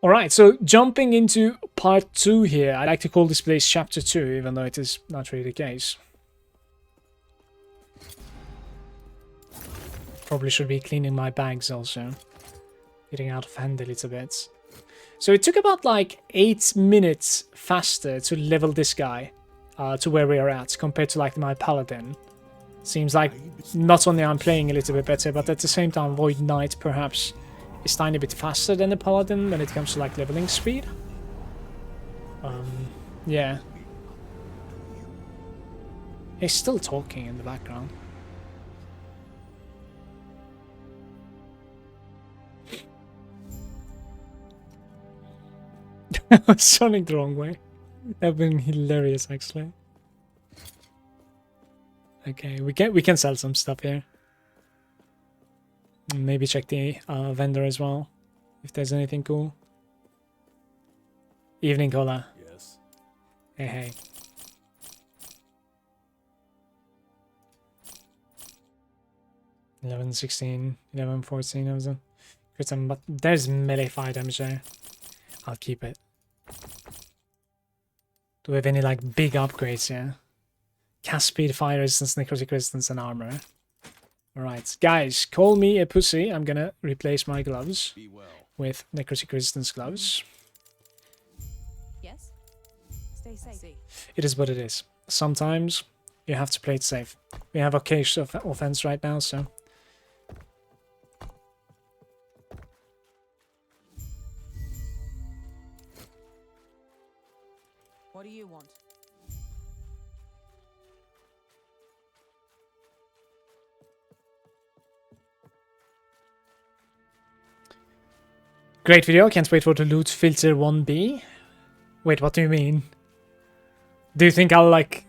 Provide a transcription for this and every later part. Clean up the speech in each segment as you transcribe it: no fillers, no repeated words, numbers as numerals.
Alright, so jumping into part 2 here. I like to call this place chapter 2, even though it is not really the case. Probably should be cleaning my bags also. Getting out of hand a little bit. So it took about like 8 minutes faster to level this guy to where we are at compared to like my paladin. Seems like not only I'm playing a little bit better, but at the same time Void Knight perhaps is tiny bit faster than the paladin when it comes to like leveling speed. Yeah. He's still talking in the background. I was running the wrong way. That would been hilarious, actually. Okay, we can sell some stuff here. Maybe check the vendor as well, if there's anything cool. Evening cola. Yes. Hey, hey. $11, $16, $11, $14. But there's melee fire damage there. I'll keep it. Do we have any like big upgrades here? Cast speed, fire resistance, necrotic resistance, and armor. Alright, guys, call me a pussy. I'm gonna replace my gloves with necrotic resistance gloves. Yes. Stay safe. It is what it is. Sometimes you have to play it safe. We have a case of offense right now, so. What do you want? Great video. Can't wait for the loot filter 1B. Wait, what do you mean? Do you think I'll like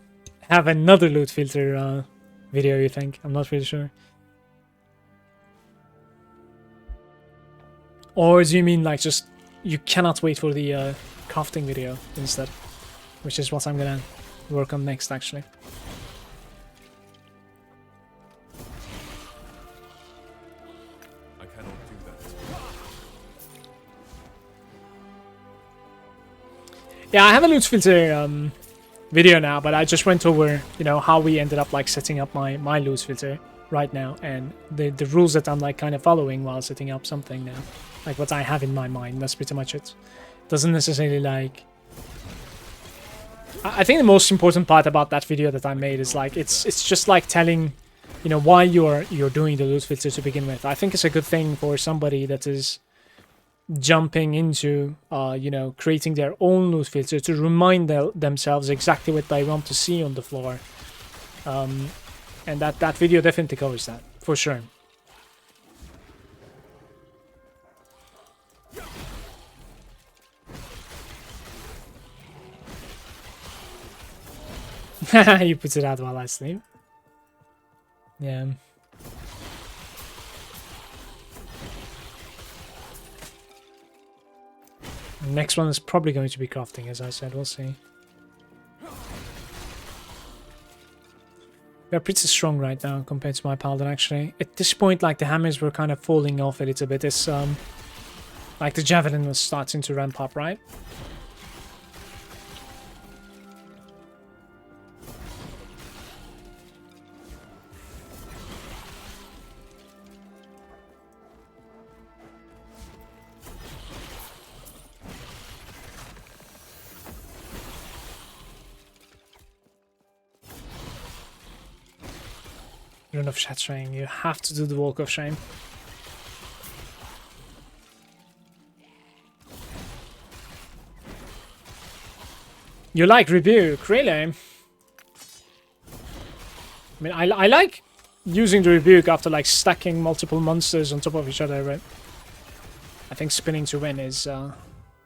have another loot filter video, you think? I'm not really sure. Or do you mean like just you cannot wait for the crafting video instead? Which is what I'm gonna work on next, actually. I cannot do that. Yeah, I have a loot filter video now, but I just went over, you know, how we ended up like setting up my loot filter right now, and the rules that I'm like kind of following while setting up something now, like what I have in my mind. That's pretty much it. Doesn't necessarily like. I think the most important part about that video that I made is like it's just like telling, you know, why you're doing the loot filter to begin with. I think it's a good thing for somebody that is jumping into you know, creating their own loot filter to remind themselves exactly what they want to see on the floor. And that video definitely covers that for sure. You put it out while I sleep. Yeah. Next one is probably going to be crafting, as I said. We'll see. We are pretty strong right now compared to my paladin, actually. At this point, like, the hammers were kind of falling off a little bit. It's, like, the javelin was starting to ramp up, right? Rune of Shattering. You have to do the Walk of Shame. You like Rebuke, really? I mean, I like using the Rebuke after like stacking multiple monsters on top of each other, but I think spinning to win is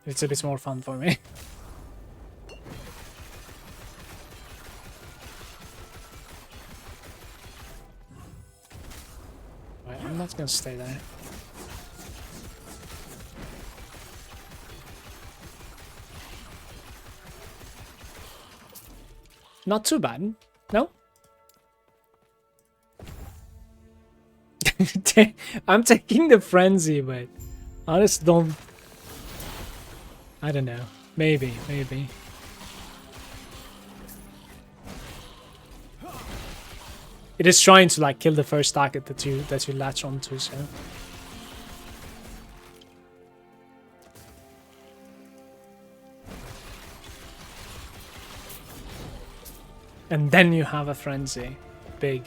it's a bit more fun for me. I'm not gonna stay there. Not too bad, no? I'm taking the frenzy, but I just don't. I don't know. Maybe, maybe. It is trying to like kill the first target that you latch onto, so. And then you have a frenzy. Big.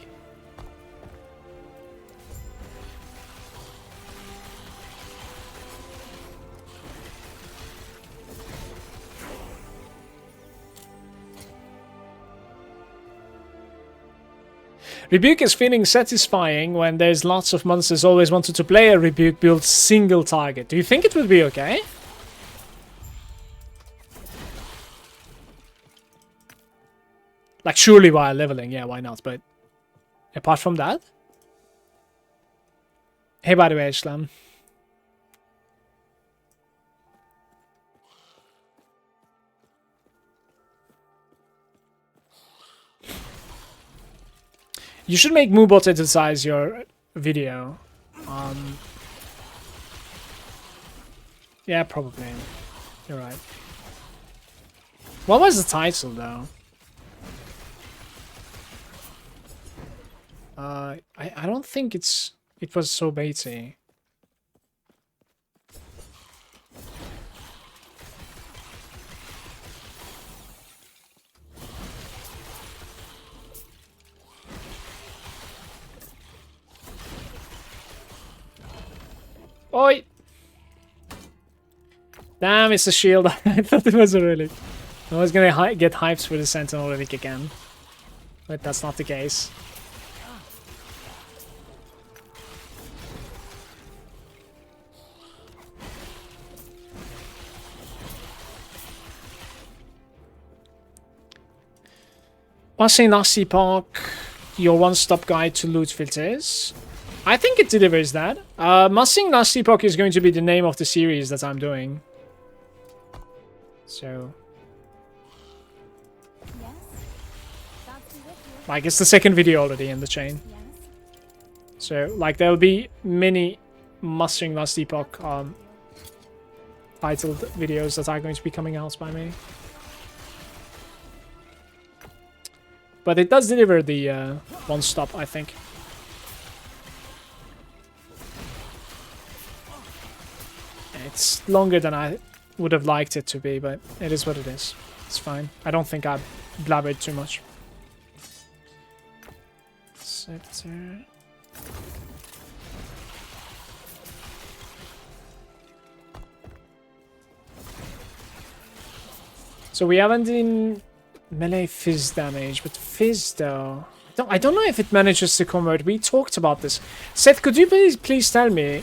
Rebuke is feeling satisfying when there's lots of monsters always wanted to play a Rebuke build single target. Do you think it would be okay? Like, surely while leveling, yeah, why not? But apart from that? Hey, by the way, Islam. You should make Moobot editize your video. Yeah, probably. You're right. What was the title, though? I don't think it was so baity. Oi! Damn, it's a shield. I thought it was a relic. I was gonna get hyped for the Sentinel relic again. But that's not the case. Passing last Epoch, your one-stop guide to loot filters. I think it delivers that. Massing last Epoch is going to be the name of the series that I'm doing. So, like, it's the second video already in the chain. So, like, there'll be many Mastering Last Epoch titled videos that are going to be coming out by me. But it does deliver the one-stop, I think. It's longer than I would have liked it to be, but it is what it is. It's fine. I don't think I blabbered too much. Scepter. So we haven't done melee fizz damage, but fizz though. I don't know if it manages to convert. We talked about this. Seth, could you please tell me?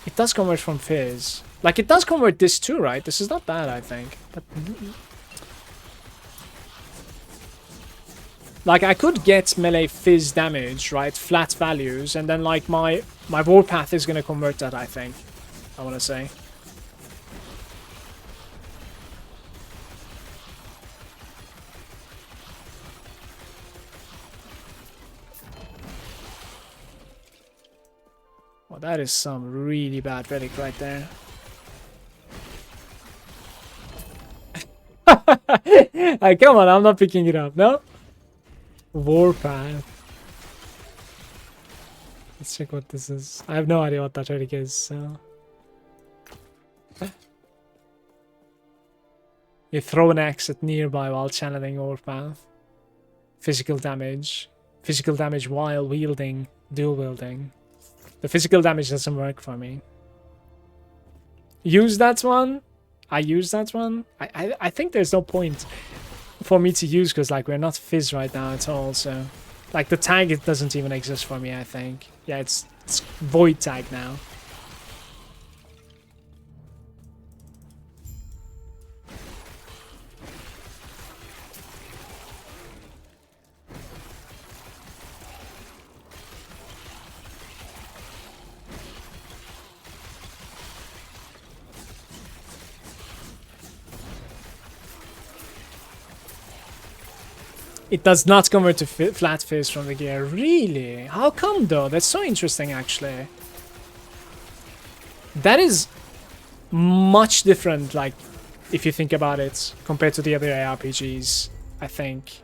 It does convert from fizz. Like, it does convert this too, right? This is not bad, I think. But like, I could get melee fizz damage, right? Flat values, and then like my Warpath is gonna convert that, I think. I wanna say. Well, that is some really bad relic right there. Come on, I'm not picking it up, no? Warpath. Let's check what this is. I have no idea what that relic is, so... You throw an axe at nearby while channeling Warpath. Physical damage. Physical damage while wielding, dual wielding. The physical damage doesn't work for me. Use that one? I use that one? I think there's no point for me to use because like we're not fizz right now at all, so like the tag, it doesn't even exist for me, I think. Yeah, it's void tag now. It does not convert to flat fizz from the gear. Really? How come though? That's so interesting actually. That is much different, like, if you think about it, compared to the other ARPGs, I think.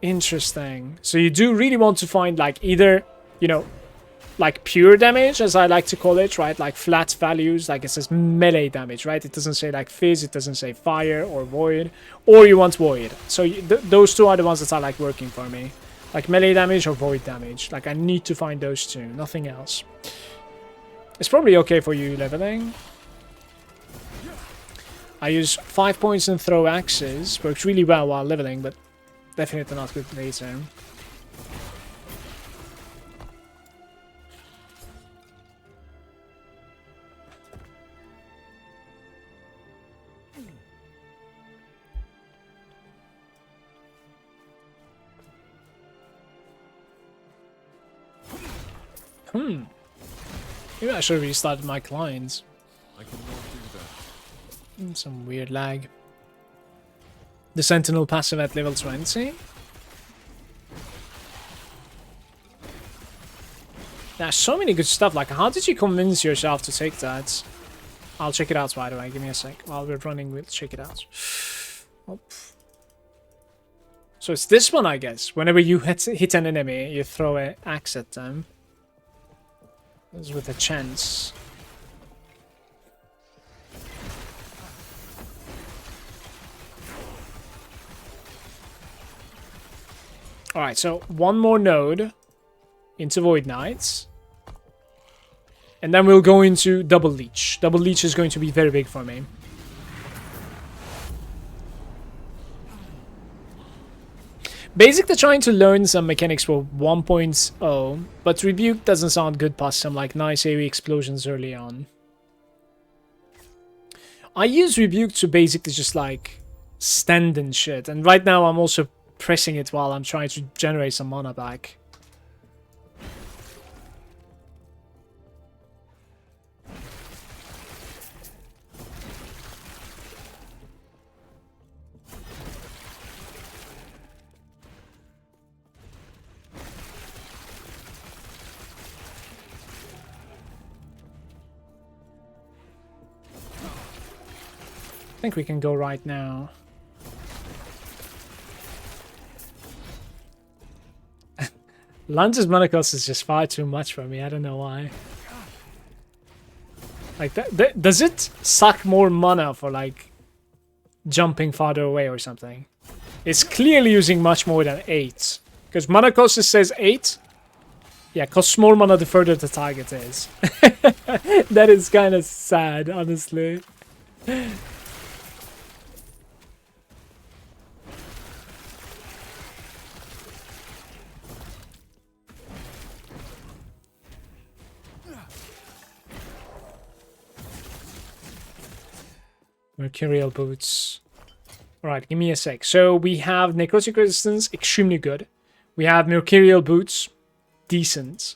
Interesting. So you do really want to find, like, either, you know, like pure damage, as I like to call it, right? Like flat values, like it says melee damage, right? It doesn't say like fizz, it doesn't say fire or void, or you want void. So those two are the ones that are like working for me. Like melee damage or void damage. Like I need to find those two, nothing else. It's probably okay for you leveling. I use 5 points and throw axes. Works really well while leveling, but definitely not good later. Maybe I should have restarted my clients. I cannot do that. Some weird lag. The Sentinel passive at level 20. There's so many good stuff. Like, how did you convince yourself to take that? I'll check it out, by the way. Give me a sec. While we're running, we'll check it out. Oh. So it's this one, I guess. Whenever you hit an enemy, you throw an axe at them. This is with a chance. Alright, so one more node into Void Knights. And then we'll go into Double Leech. Double Leech is going to be very big for me. Basically trying to learn some mechanics for 1.0, but Rebuke doesn't sound good past some like nice AoE explosions early on. I use Rebuke to basically just like stand and shit, and right now I'm also pressing it while I'm trying to generate some mana back. I think we can go right now. Lance's mana cost is just far too much for me. I don't know why. Like, does it suck more mana for like jumping farther away or something? It's clearly using much more than 8. Because mana cost says 8. Yeah, costs more mana the further the target is. That is kind of sad, honestly. Mercurial boots. Alright, give me a sec. So we have necrotic resistance, extremely good. We have mercurial boots, decent.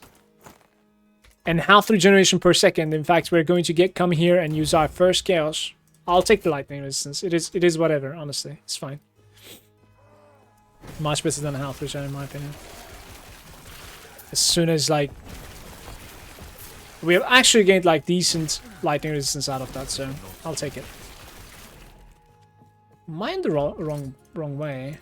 And half regeneration per second. In fact, we're going to come here and use our first chaos. I'll take the lightning resistance. It is whatever, honestly. It's fine. Much better than half regen in my opinion. As soon as like we have actually gained like decent lightning resistance out of that, so I'll take it. Am I in the wrong way?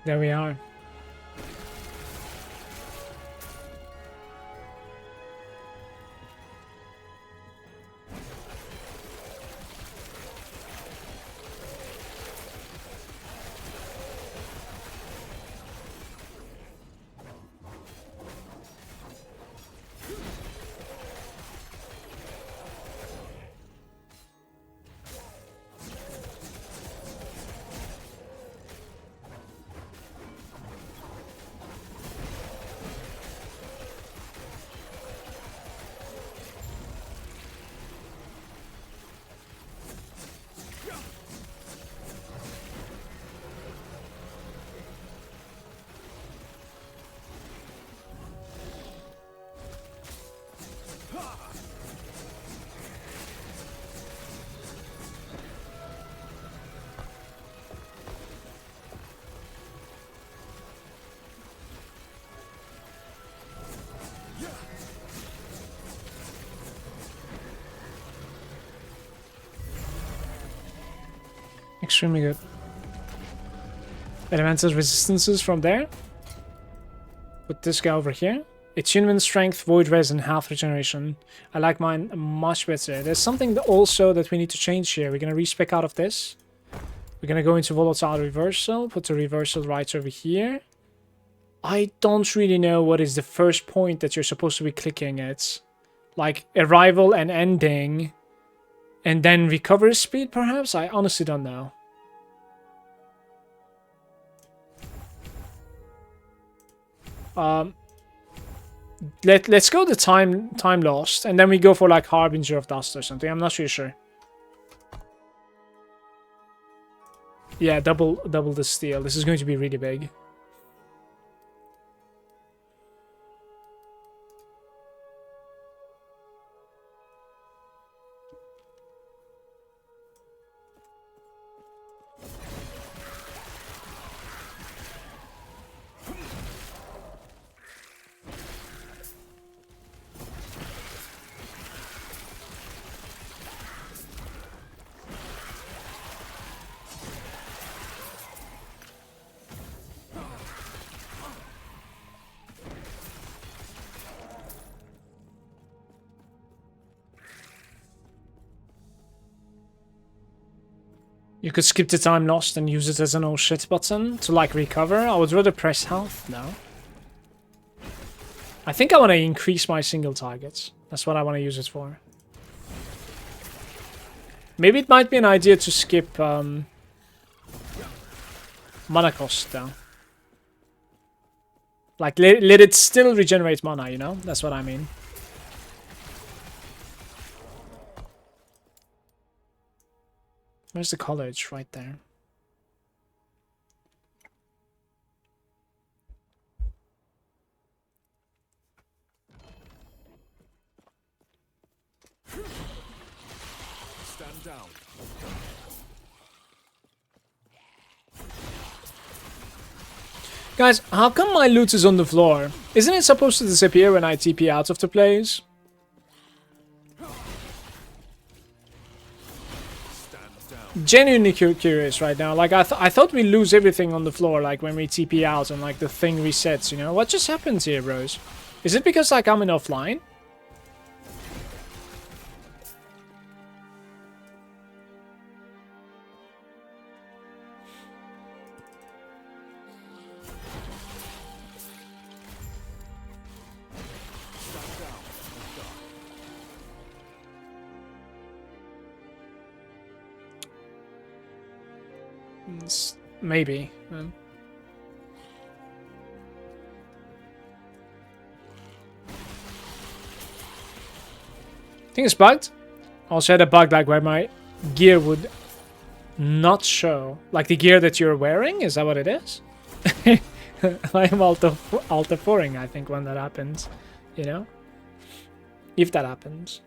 There we are. extremely good. Elemental resistances from there. Put this guy over here. Attunement, strength, void res, and health regeneration. I like mine much better. There's something also that we need to change here. We're gonna respec out of this. We're gonna go into volatile reversal. Put the reversal right over here. I don't really know what is the first point that you're supposed to be clicking at. Like arrival and ending. And then recovery speed, perhaps? I honestly don't know. Let's go the time lost, and then we go for like Harbinger of Dust or something. I'm not really sure. Yeah, double the steel. This is going to be really big. You could skip the time lost and use it as an oh shit button to like recover. I would rather press health now. I think I want to increase my single targets. That's what I want to use it for. Maybe it might be an idea to skip mana cost though. Like let it still regenerate mana, you know? That's what I mean. Where's the college? Right there. Stand down. Guys, how come my loot is on the floor? Isn't it supposed to disappear when I TP out of the place? Genuinely curious right now. Like I thought we lose everything on the floor, like when we TP out and like the thing resets, you know? What just happens here, bros? Is it because like I'm in offline? Maybe. I think it's bugged. Also had a bug like where my gear would not show. Like the gear that you're wearing? Is that what it is? I'm Alt-F4ing, I think, when that happens. You know? If that happens.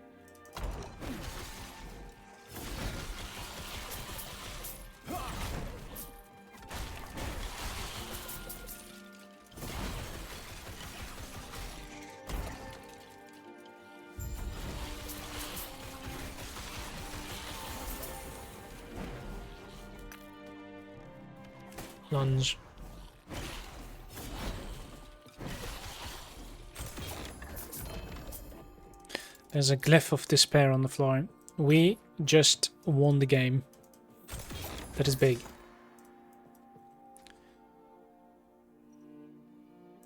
Lunge. There's a glyph of despair on the floor. We just won the game. That is big.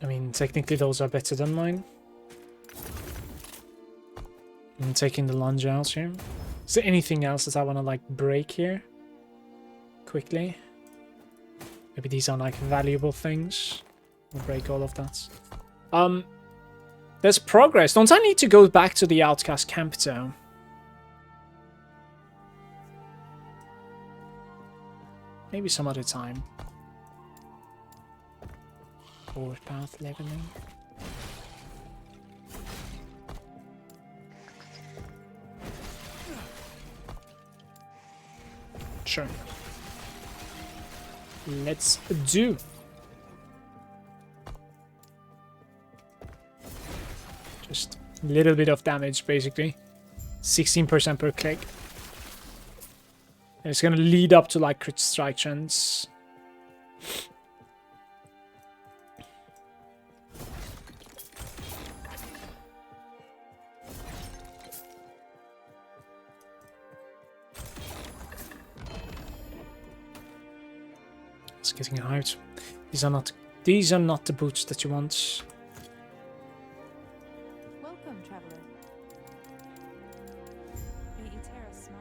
I mean, technically those are better than mine. I'm taking the lunge out here. Is there anything else that I want to like break here? Quickly. Maybe these are like valuable things. We'll break all of that. There's progress. Don't I need to go back to the outcast camp though? Maybe some other time. Warpath leveling. Sure. Let's do. Just a little bit of damage, basically. 16% per click. And it's gonna lead up to like crit strike chance. It's getting hyped. These are not the boots that you want. Welcome, traveler. May Eterra smile.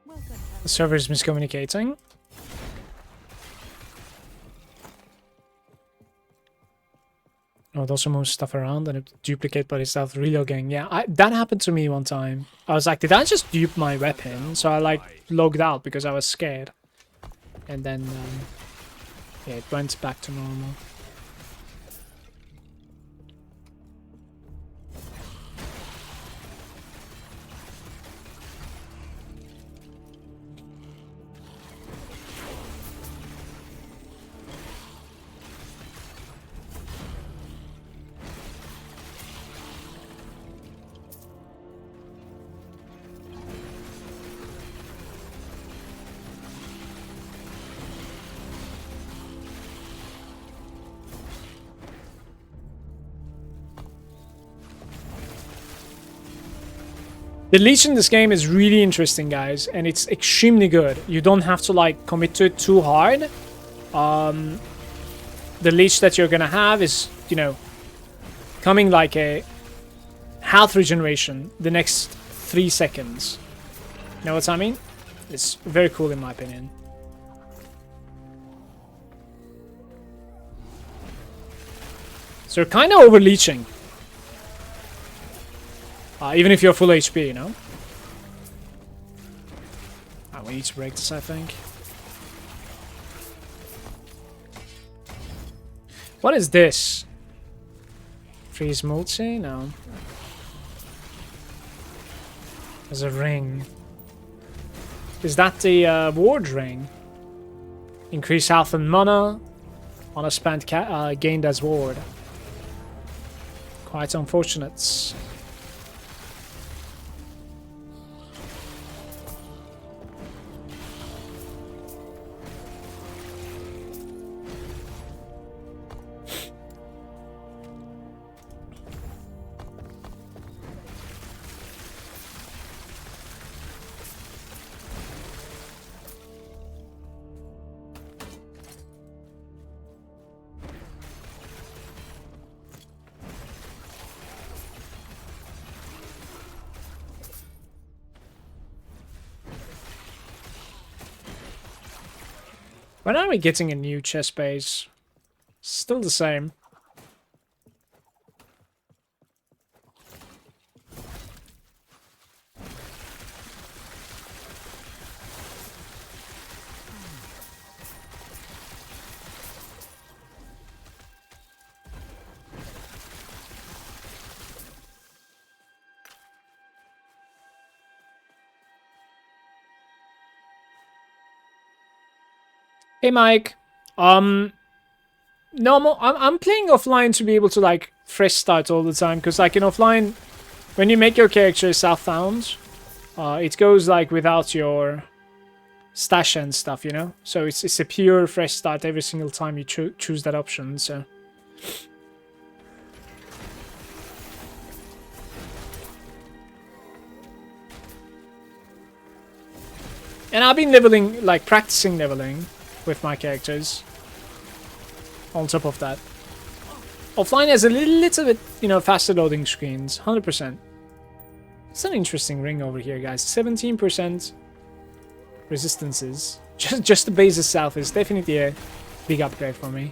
Welcome, traveler. The server is miscommunicating. Oh, it also moves stuff around and it duplicate body stuff relogging. Yeah, that happened to me one time. I was like, did I just dupe my weapon? So I like logged out because I was scared. And then, yeah, it went back to normal. The leech in this game is really interesting, guys, and it's extremely good. You don't have to like commit to it too hard. The leech that you're gonna have is, you know, coming like a health regeneration the next 3 seconds. You know what I mean? It's very cool in my opinion. So you're kind of over leeching. Even if you're full HP, you know? We need to break this, I think. What is this? Freeze multi? No. There's a ring. Is that the ward ring? Increase health and mana on a spent gained as ward. Quite unfortunate. When are we getting a new chest base? Still the same. Hey Mike, no, I'm playing offline to be able to like fresh start all the time, because like in offline, when you make your character southbound, it goes like without your stash and stuff, you know. So it's a pure fresh start every single time you choose that option. So. And I've been leveling, like practicing leveling with my characters. On top of that, offline has a little bit, you know, faster loading screens. 100%. It's an interesting ring over here, guys. 17% resistances. Just the base itself is definitely a big upgrade for me.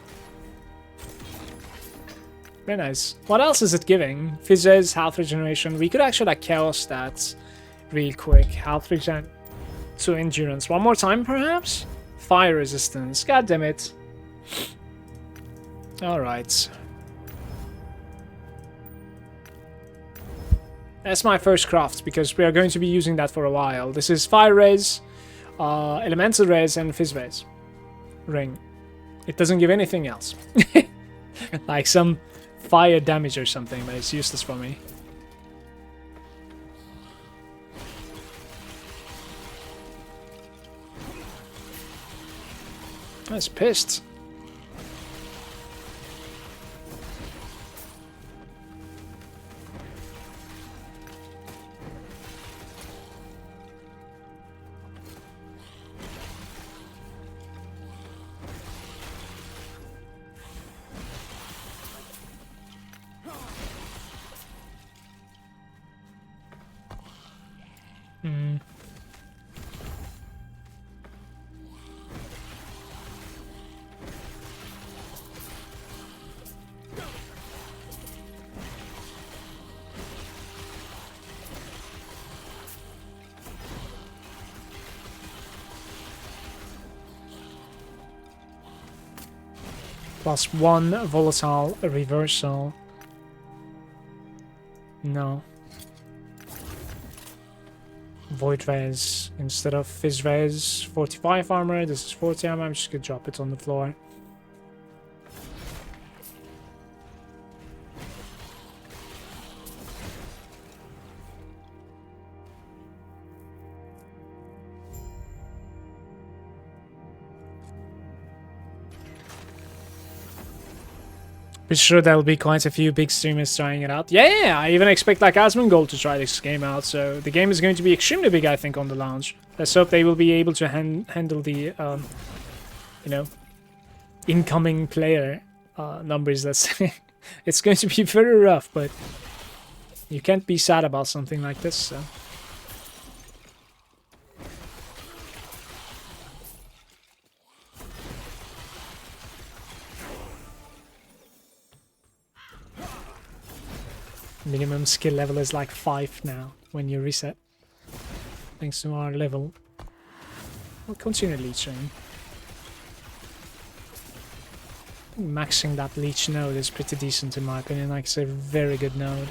Very nice. What else is it giving? Physics, health regeneration. We could actually like chaos stats real quick. Health regen to endurance. One more time, perhaps? Fire resistance. God damn it. Alright. That's my first craft, because we are going to be using that for a while. This is Fire Res, Elemental Res, and Fizz Res ring. It doesn't give anything else. Like some fire damage or something, but it's useless for me. That's pissed. +1 volatile reversal. No. Void Res instead of Fizz Res. 45 armor. This is 40 armor. I'm just gonna drop it on the floor. Be sure there'll be quite a few big streamers trying it out. Yeah, I even expect like Asmongold to try this game out. So the game is going to be extremely big, I think, on the launch. Let's hope they will be able to handle the, you know, incoming player numbers. Let's say it's going to be very rough, but you can't be sad about something like this. So. Minimum skill level is like 5 now when you reset. Thanks to our level. We'll continue leeching. Maxing that leech node is pretty decent in my opinion. Like it's a very good node.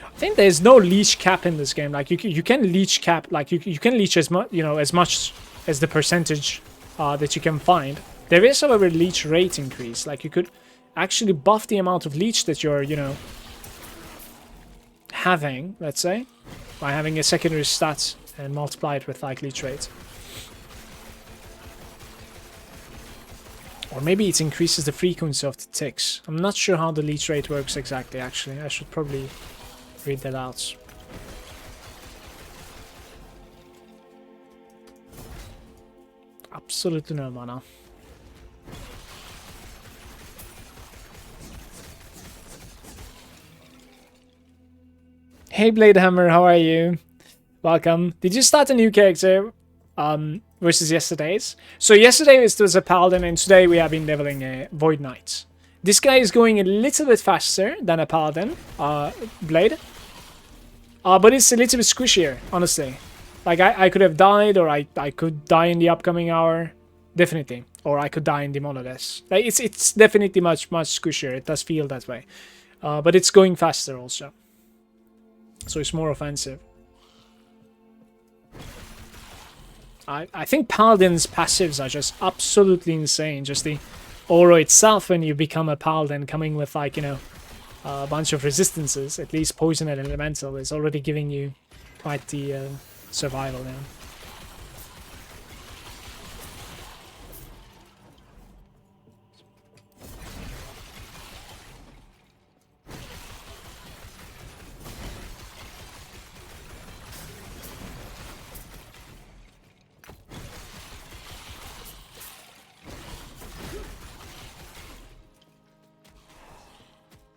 I think there's no leech cap in this game. Like you can leech cap, like you can leech as much, you know, as much as the percentage that you can find. There is, however, leech rate increase. Like you could actually buff the amount of leech that you're, you know, having, let's say, by having a secondary stat and multiply it with like leech rate. Or maybe it increases the frequency of the ticks. I'm not sure how the leech rate works exactly, actually. I should probably read that out. Absolutely no mana. Hey Bladehammer, how are you? Welcome. Did you start a new character versus yesterday's? So yesterday it was a Paladin and today we have been leveling a Void Knight. This guy is going a little bit faster than a Paladin Blade. But it's a little bit squishier, honestly. Like I could have died, or I could die in the upcoming hour. Definitely. Or I could die in the monolith. Like it's definitely much squishier. It does feel that way. But it's going faster also. So it's more offensive. I think Paladin's passives are just absolutely insane. Just the aura itself when you become a Paladin, coming with like, you know, a bunch of resistances, at least poison and elemental, is already giving you quite the survival now.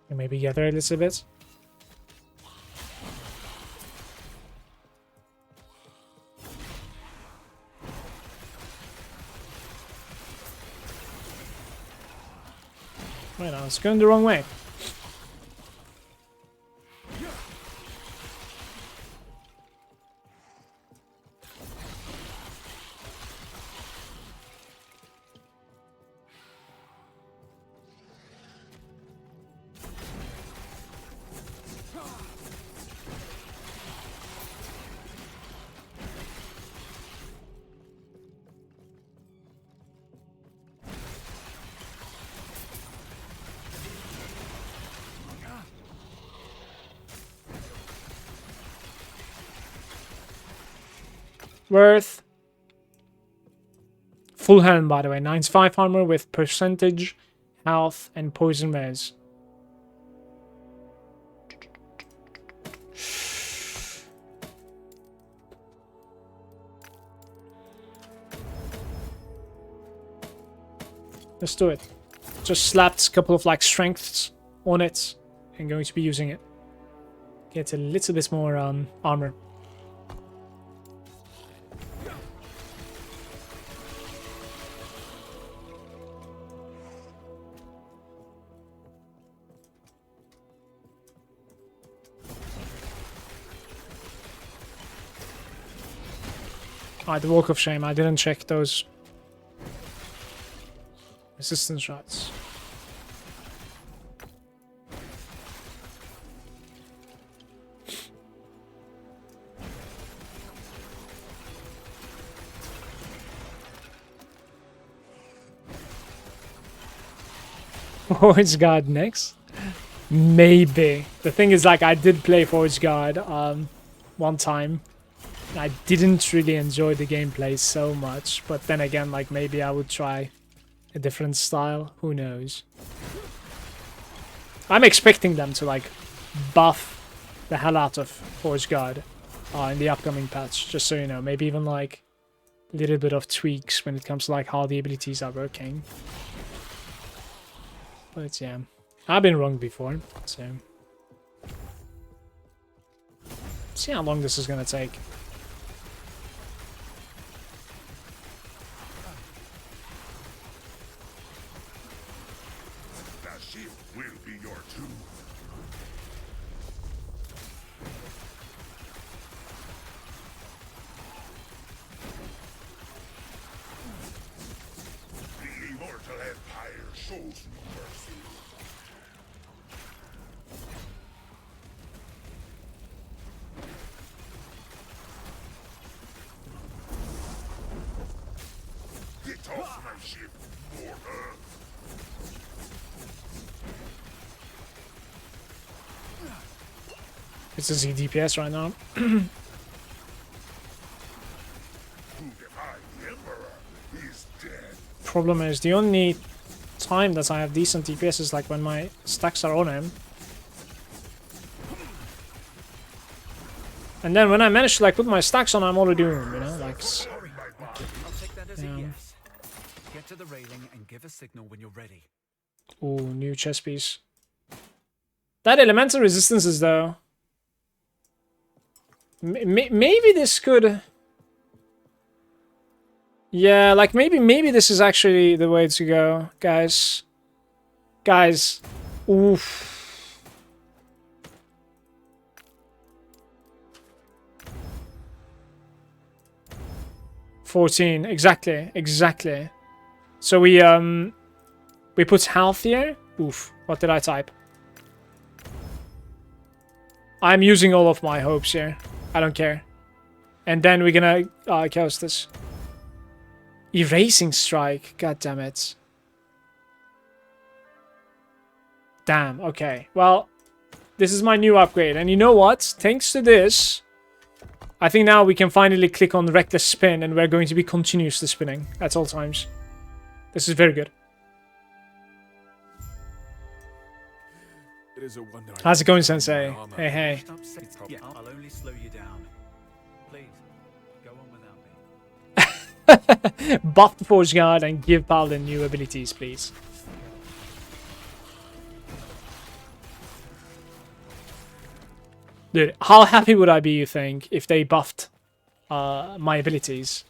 Maybe gather a little bit. Wait, I was going the wrong way. worth. Full helm, by the way. 95 armor with percentage, health, and poison res. Let's do it. Just slapped a couple of like strengths on it and going to be using it. Get a little bit more armor. Alright, the Walk of Shame. I didn't check those resistance shots. Forge Guard next? Maybe. The thing is, like, I did play Forge Guard one time. I didn't really enjoy the gameplay so much, but then again, like, maybe I would try a different style. Who knows? I'm expecting them to, like, buff the hell out of Forge Guard in the upcoming patch, just so you know. Maybe even, like, a little bit of tweaks when it comes to, like, how the abilities are working. But yeah, I've been wrong before, so see how long this is gonna take. That shield will be your tomb. The immortal empire shows no mercy. Get off my ship, mortal! It's a Z DPS right now. Who defied the emperor is dead. Problem is, the only time that I have decent DPS is like when my stacks are on him. And then when I manage to like put my stacks on, I'm already doomed, you know? Like, I'll take that as Yeah. a yes. Get to the railing and give a signal when you're ready. ooh, new chess piece. That elemental resistance is though. Maybe this could. Yeah, like maybe this is actually the way to go, guys. Guys, oof. $14, exactly. So we put health here. Oof, what did I type? I'm using all of my hopes here. I don't care. And then we're gonna cast this. Erasing strike. God damn it. Damn, okay. Well, this is my new upgrade. And you know what? Thanks to this, I think now we can finally click on reckless spin and we're going to be continuously spinning at all times. This is very good. It is a wonder. How's it going, Sensei? Hey, hey. Stop saying yeah, I'll only slow you down. Please, go on without me. Buff the Forge Guard and give Paladin new abilities, please. Dude, how happy would I be, you think, if they buffed my abilities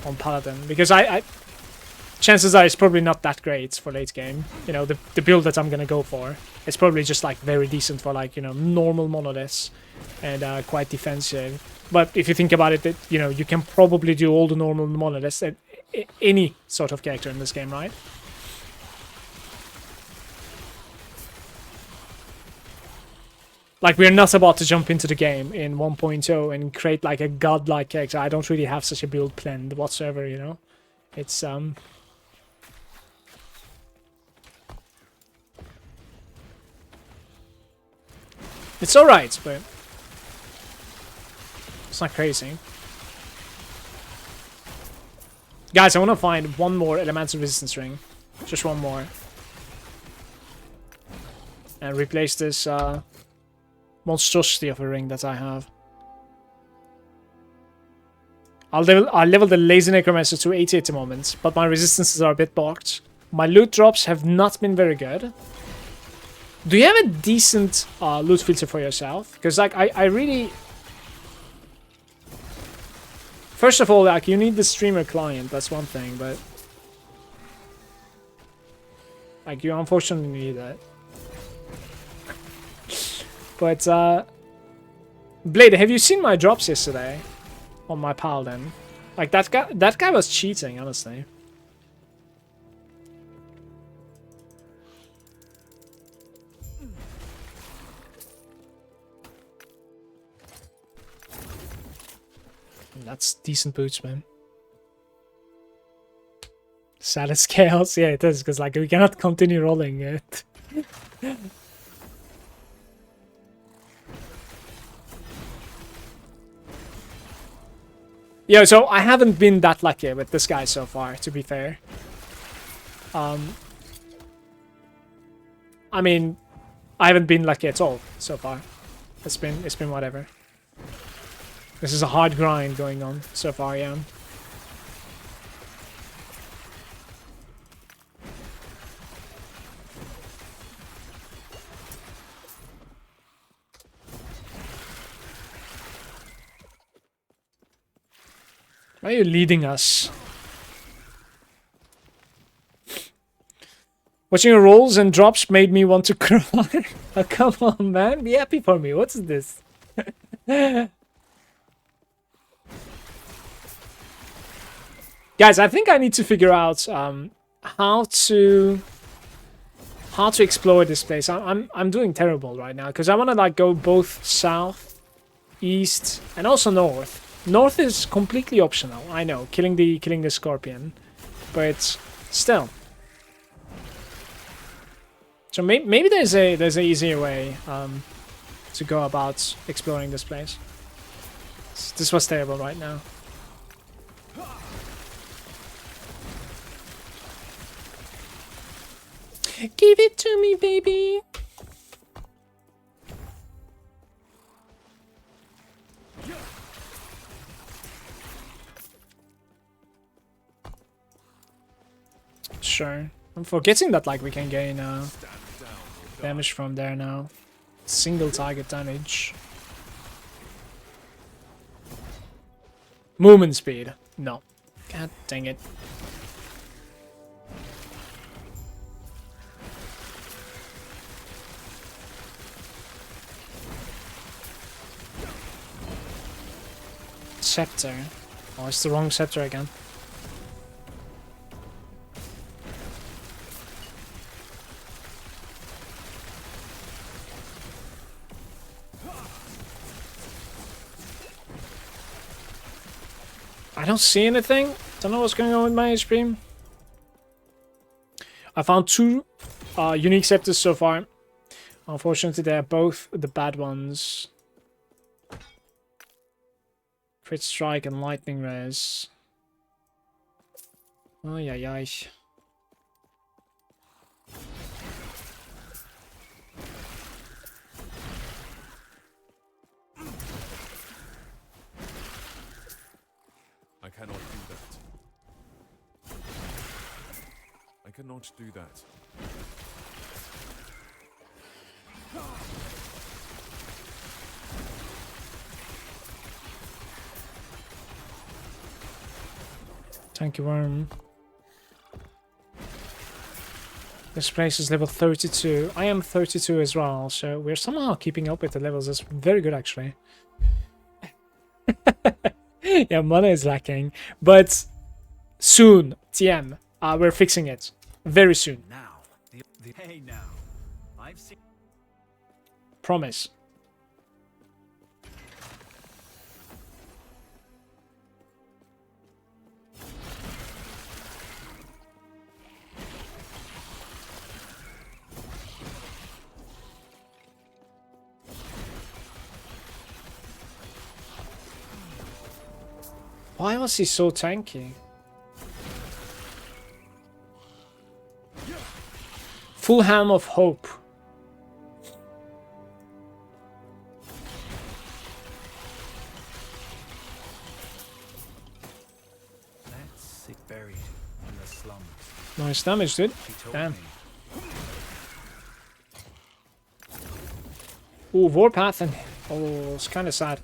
on Paladin? Because I chances are it's probably not that great for late game. You know, the build that I'm gonna go for, it's probably just like very decent for like, you know, normal monoliths and quite defensive. But if you think about it, that, you know, you can probably do all the normal monoliths at any sort of character in this game, right? Like, we're not about to jump into the game in 1.0 and create like a godlike character. I don't really have such a build planned whatsoever, you know? It's it's alright, but it's not crazy. Guys, I want to find one more elemental resistance ring. Just one more. And replace this monstrosity of a ring that I have. I'll level the lazy necromancer to 80 at the moment, but my resistances are a bit blocked. My loot drops have not been very good. Do you have a decent loot filter for yourself? Because like I really... First of all, like you need the streamer client, that's one thing, but... Like you unfortunately need that. But Blade, have you seen my drops yesterday? On my paladin? Like that guy was cheating, honestly. That's decent boots, man. Saddest chaos? Yeah, it is, because like we cannot continue rolling it. Yo, so I haven't been that lucky with this guy so far, to be fair. I mean, I haven't been lucky at all so far. It's been whatever. This is a hard grind going on so far, yeah. Why are you leading us? Watching your rolls and drops made me want to cry. Oh, come on, man. Be happy for me. What's this? Guys, I think I need to figure out how to explore this place. I'm doing terrible right now because I want to like go both south, east, and also north. North is completely optional. I know, killing the scorpion, but still. So maybe there's a easier way to go about exploring this place. This was terrible right now. Give it to me, baby. Sure. I'm forgetting that like we can gain damage from there now. Single target damage. Movement speed. No. God dang it. Scepter. Oh, it's the wrong scepter again. I don't see anything. Don't know what's going on with my HP. I found two unique scepters so far. Unfortunately, they're both the bad ones. Crit strike and lightning res. Oh yeah, yeah. I cannot do that. I cannot do that. Thank you, worm. This place is level 32. I am 32 as well, so we're somehow keeping up with the levels. That's very good, actually. Yeah, mana is lacking, but soon, TM, we're fixing it. Very soon. Now, hey now, I've seen. Promise. Why was he so tanky? Full Helm of Hope. Let's sit buried in the slums. Nice damage, dude. She told Damn. me. Ooh, Warpath and... Oh, it's kind of sad.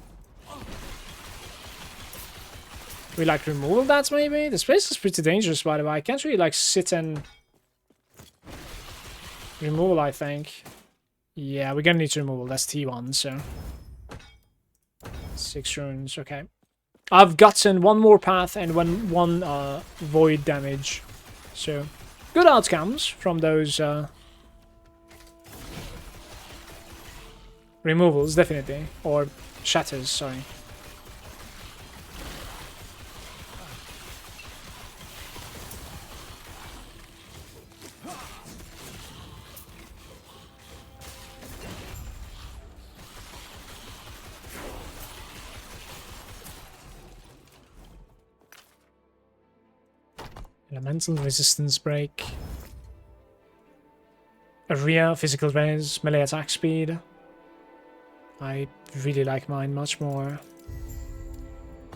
We like remove that maybe? This place is pretty dangerous, by the way. I can't really like sit and... Removal, I think. Yeah, we're gonna need to removal. That's T1, so... 6 runes, okay. I've gotten 1 more path and one void damage. So, good outcomes from those removals, definitely. Or shatters, sorry. Elemental resistance break. Area, physical res, melee attack speed. I really like mine much more.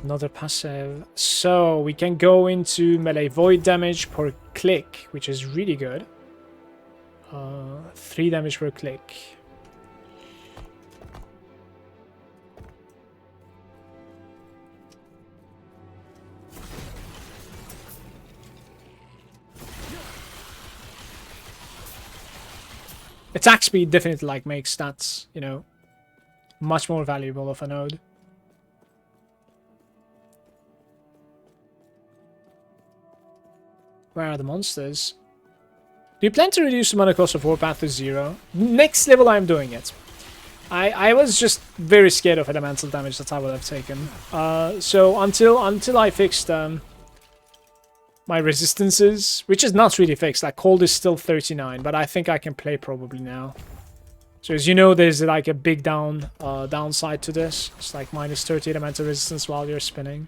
Another passive. So we can go into melee void damage per click, which is really good. 3 damage per click. Attack speed definitely like makes stats, you know, much more valuable of a node. Where are the monsters? Do you plan to reduce the mana cost of Warpath to 0? Next level I'm doing it. I was just very scared of elemental damage that I would have taken. So until I fixed my resistances, which is not really fixed, like cold is still 39, but I think I can play probably now. So as you know, there's like a big downside to this. It's like minus 30 elemental resistance while you're spinning.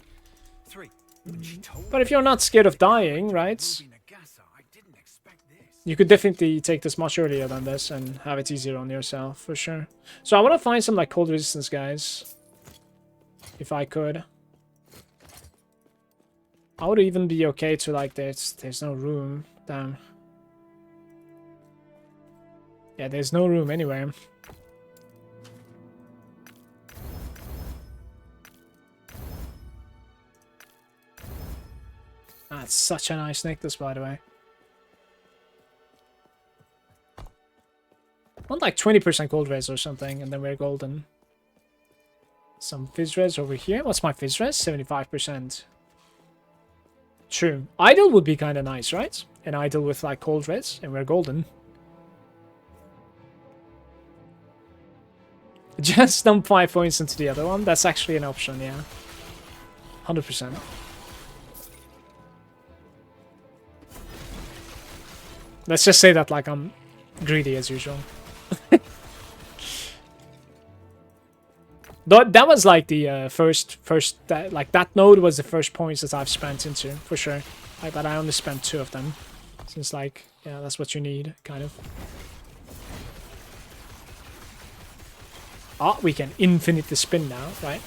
3. When she told But if you're not scared of dying, right, me Nagasa, I didn't expect this. you could definitely take this much earlier than this and have it easier on yourself, for sure. So I want to find some like cold resistance guys, if I could. I would even be okay to like there's no room. Damn. Yeah, there's no room anywhere. That's such a nice necklace, by the way. I want like 20% gold res or something, and then we're golden. Some fizz res over here. What's my fizz res? 75%. True. Idle would be kind of nice, right? An idle with like cold res, and we're golden. Just dump 5 points into the other one. That's actually an option, yeah. 100%. Let's just say that like I'm greedy as usual. That was like the first like that node was the first points that I've spent into, for sure. But I only spent 2 of them. Since like, yeah, that's what you need, kind of. Oh, we can infinite the spin now, right?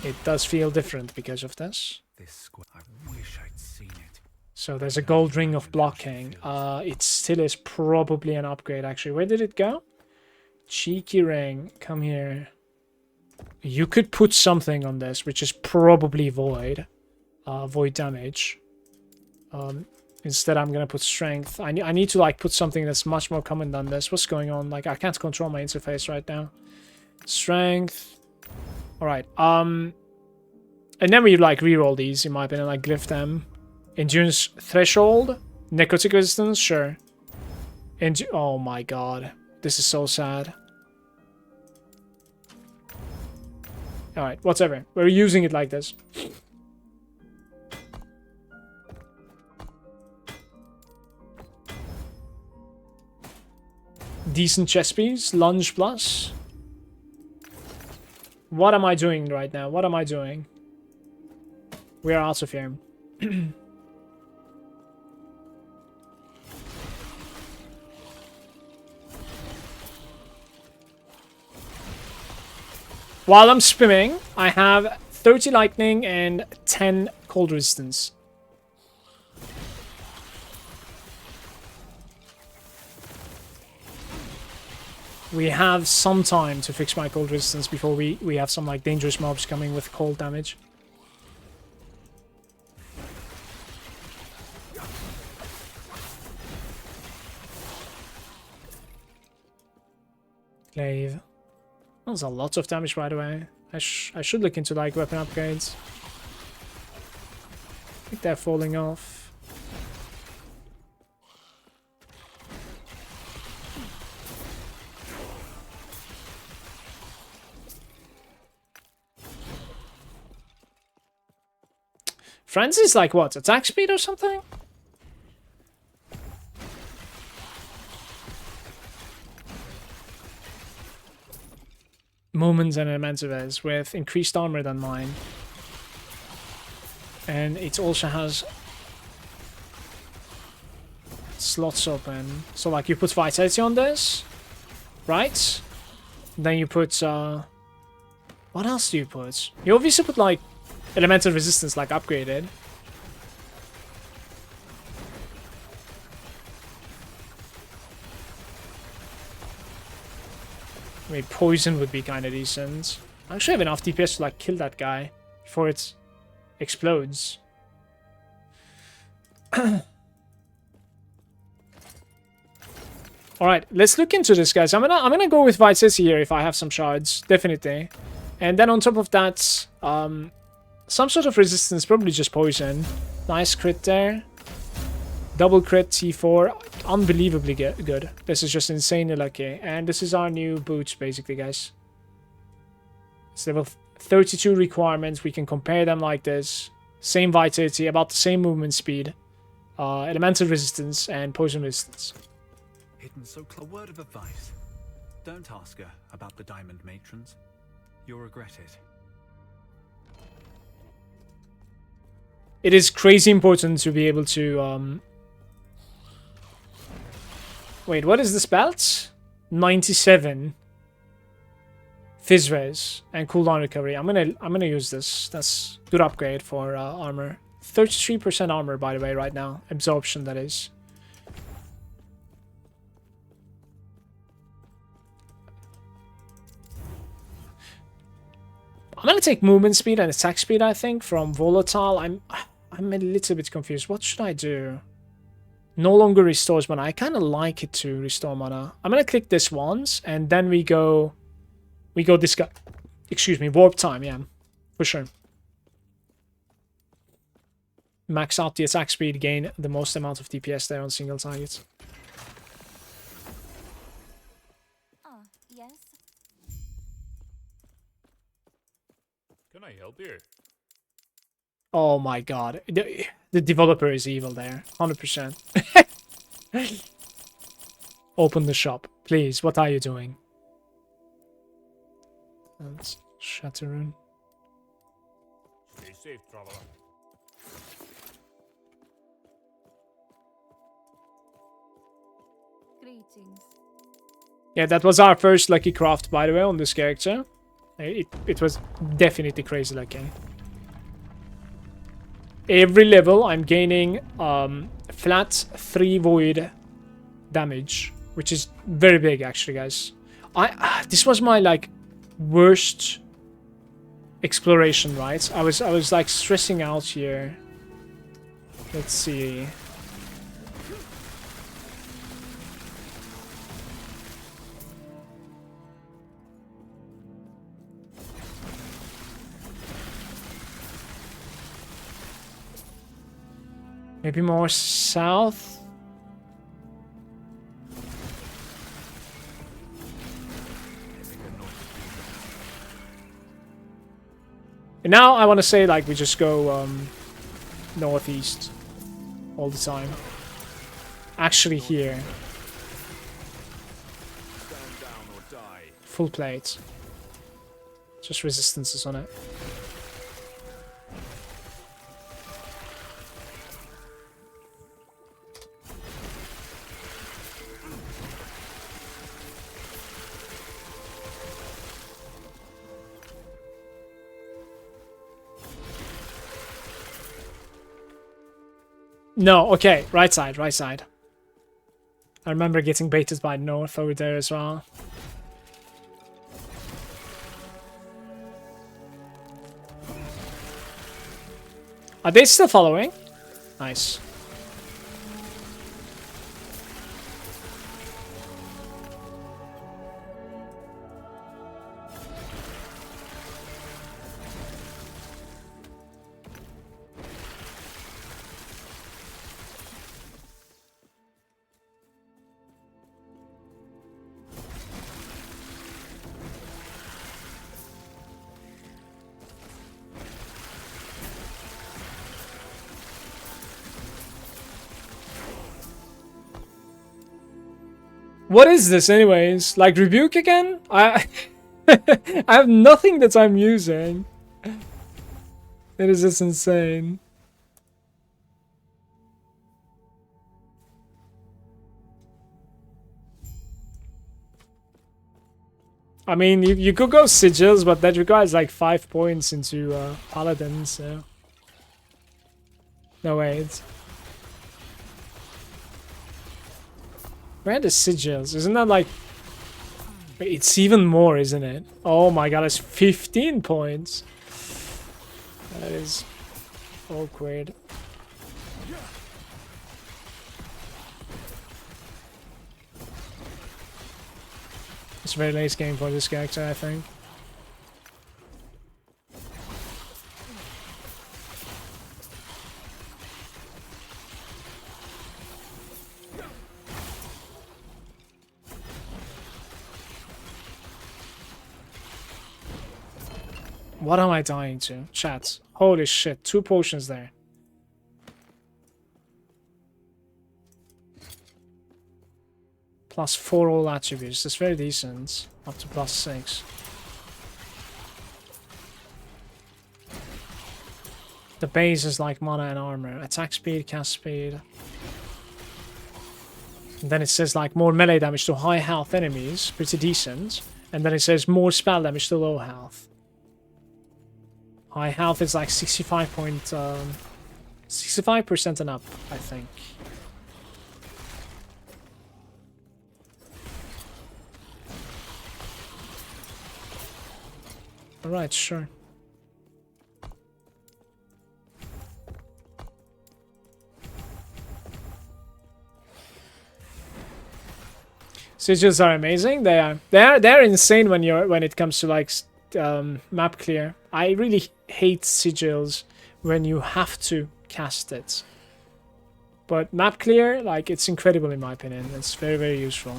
It does feel different because of this. I wish I'd seen it. So there's a gold ring of blocking. It still is probably an upgrade, actually. Where did it go? Cheeky ring. Come here. You could put something on this, which is probably void. Void damage. Instead, I'm gonna put strength. I need to like put something that's much more common than this. What's going on? Like, I can't control my interface right now. Strength. All right. And then we like reroll these, in my opinion. Like glyph them. Endurance threshold. Necrotic resistance. Sure. Oh my god, this is so sad. All right, whatever. We're using it like this. Decent chest piece, lunge plus. What am I doing right now? What am I doing? We are out of here. While I'm swimming, I have 30 lightning and 10 cold resistance. We have some time to fix my cold resistance before we have some like dangerous mobs coming with cold damage. Glaive. That's a lot of damage, by the way. I should look into like weapon upgrades. I think they're falling off. Frenzy is like what? Attack speed or something? Movements and elementals with increased armor than mine. And it also has slots open. So like you put vitality on this, right? Then you put what else do you put? You obviously put like elemental resistance, like upgraded. I mean, poison would be kind of decent. I actually have enough DPS to like kill that guy before it explodes. All right, let's look into this, guys. I'm gonna go with vitality here if I have some shards, definitely. And then on top of that, some sort of resistance, probably just poison. Nice crit there. Double crit T4, unbelievably good. This is just insanely lucky. And this is our new boots, basically, guys. It's level 32 requirements. We can compare them like this. Same vitality, about the same movement speed. Elemental resistance and poison resistance. Hidden so close. A word of advice. Don't ask her about the diamond matrons. You'll regret it. It is crazy important to be able to wait, what is this belt? 97 Fizz res and cooldown recovery. I'm gonna use this. That's good upgrade for armor. 33% armor, by the way, right now. Absorption, that is. I'm gonna take movement speed and attack speed, I think, from volatile. I'm a little bit confused. What should I do? No longer restores mana. I kind of like it to restore mana. I'm gonna click this once, and then we go this guy. Excuse me, warp time. Yeah, for sure. Max out the attack speed, gain the most amount of DPS there on single targets. Yes. Can I help you? Oh my god. The developer is evil there. 100%. Open the shop. Please, what are you doing? That's Shatterun. Stay safe, traveler. Greetings. Yeah, that was our first lucky craft, by the way, on this character. It was definitely crazy lucky. Every level, I'm gaining flat 3 void damage, which is very big, actually, guys. This was my like worst exploration, right? I was like stressing out here. Let's see. Maybe more south. And now I want to say like we just go northeast all the time. Actually here. Stand down or die. Full plate. Just resistances on it. No, okay, right side, right side. I remember getting baited by North over there as well. Are they still following? Nice. What is this anyways? Like rebuke again? I I have nothing that I'm using. It is just insane. I mean, you could go sigils, but that requires like 5 points into paladin, so no way. Where are the sigils? Isn't that like... It's even more, isn't it? Oh my god, it's 15 points. That is awkward. It's a very late game for this character, I think. What am I dying to? Chat. Holy shit, 2 potions there. +4 all attributes. That's very decent. Up to +6. The base is like mana and armor. Attack speed, cast speed. And then it says like more melee damage to high health enemies. Pretty decent. And then it says more spell damage to low health. High health is like 65% and up, I think. Alright, sure. Sigils are amazing. They're insane when it comes to like map clear. I really hate sigils when you have to cast it. But map clear, like, it's incredible in my opinion. It's very, very useful.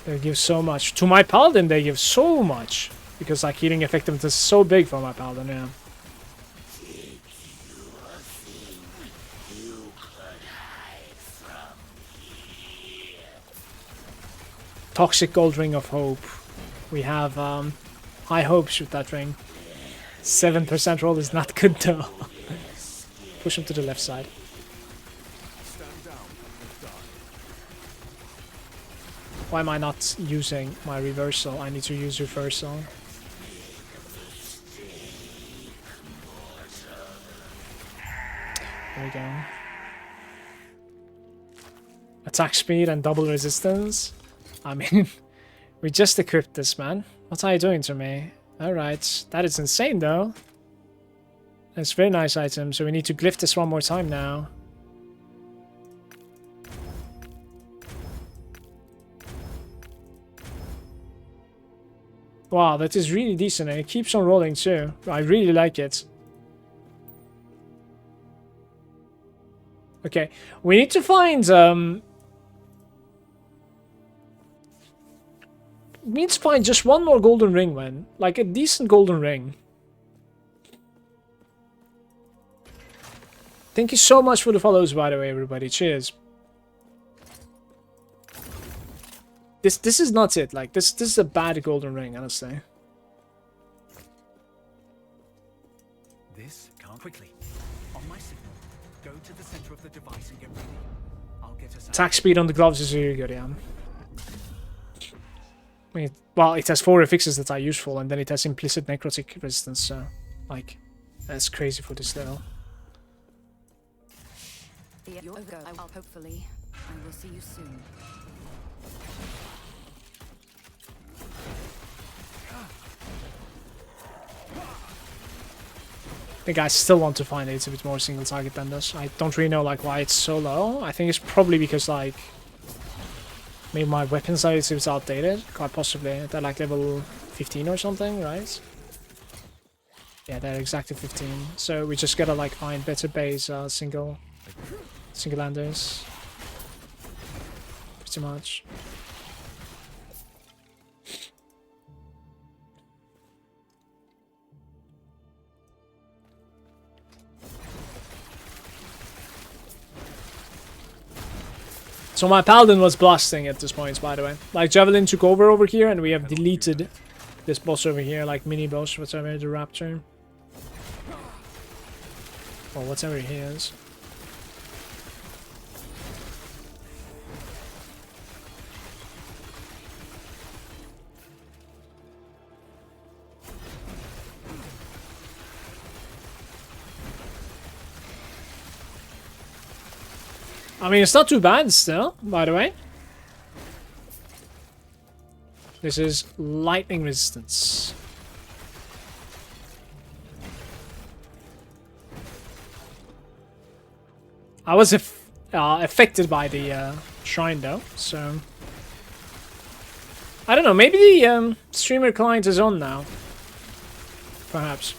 They give so much. To my paladin, they give so much. Because, like, healing effectiveness is so big for my paladin, yeah. Toxic Gold Ring of Hope. We have high hopes with that ring. 7% roll is not good though. Push him to the left side. Stand down and die. Why am I not using my reversal? I need to use reversal. There we go. Attack speed and double resistance. I mean, we just equipped this, man. What are you doing to me? Alright, that is insane though. That's a very nice item, so we need to glyph this one more time now. Wow, that is really decent and it keeps on rolling too. I really like it. Okay, we need to find we need to find just one more golden ring, man. Like a decent golden ring. Thank you so much for the follows, by the way, everybody. Cheers. This is not it. Like this is a bad golden ring, honestly. This can't quickly. On my signal, go to the center of the device and get ready. I'll get us out. Attack speed on the gloves is really good, yeah. I mean, well, it has 4 affixes that are useful, and then it has implicit necrotic resistance, so, like, that's crazy for this level. You'll go. Hopefully, I will see you soon. I think I still want to find it's a bit more single target than this. I don't really know like why it's so low. I think it's probably because like maybe my weapon size is outdated. Quite possibly. They're like level 15 or something, right? Yeah, they're exactly 15. So we just gotta like find better base single landers. Pretty much. So my paladin was blasting at this point, by the way. Like Javelin took over here, and we have deleted this boss over here, like mini boss, whatever, the Raptor. Or whatever he is. I mean, it's not too bad still, by the way. This is lightning resistance. I was affected by the shrine though, so... I don't know, maybe the streamer client is on now. Perhaps.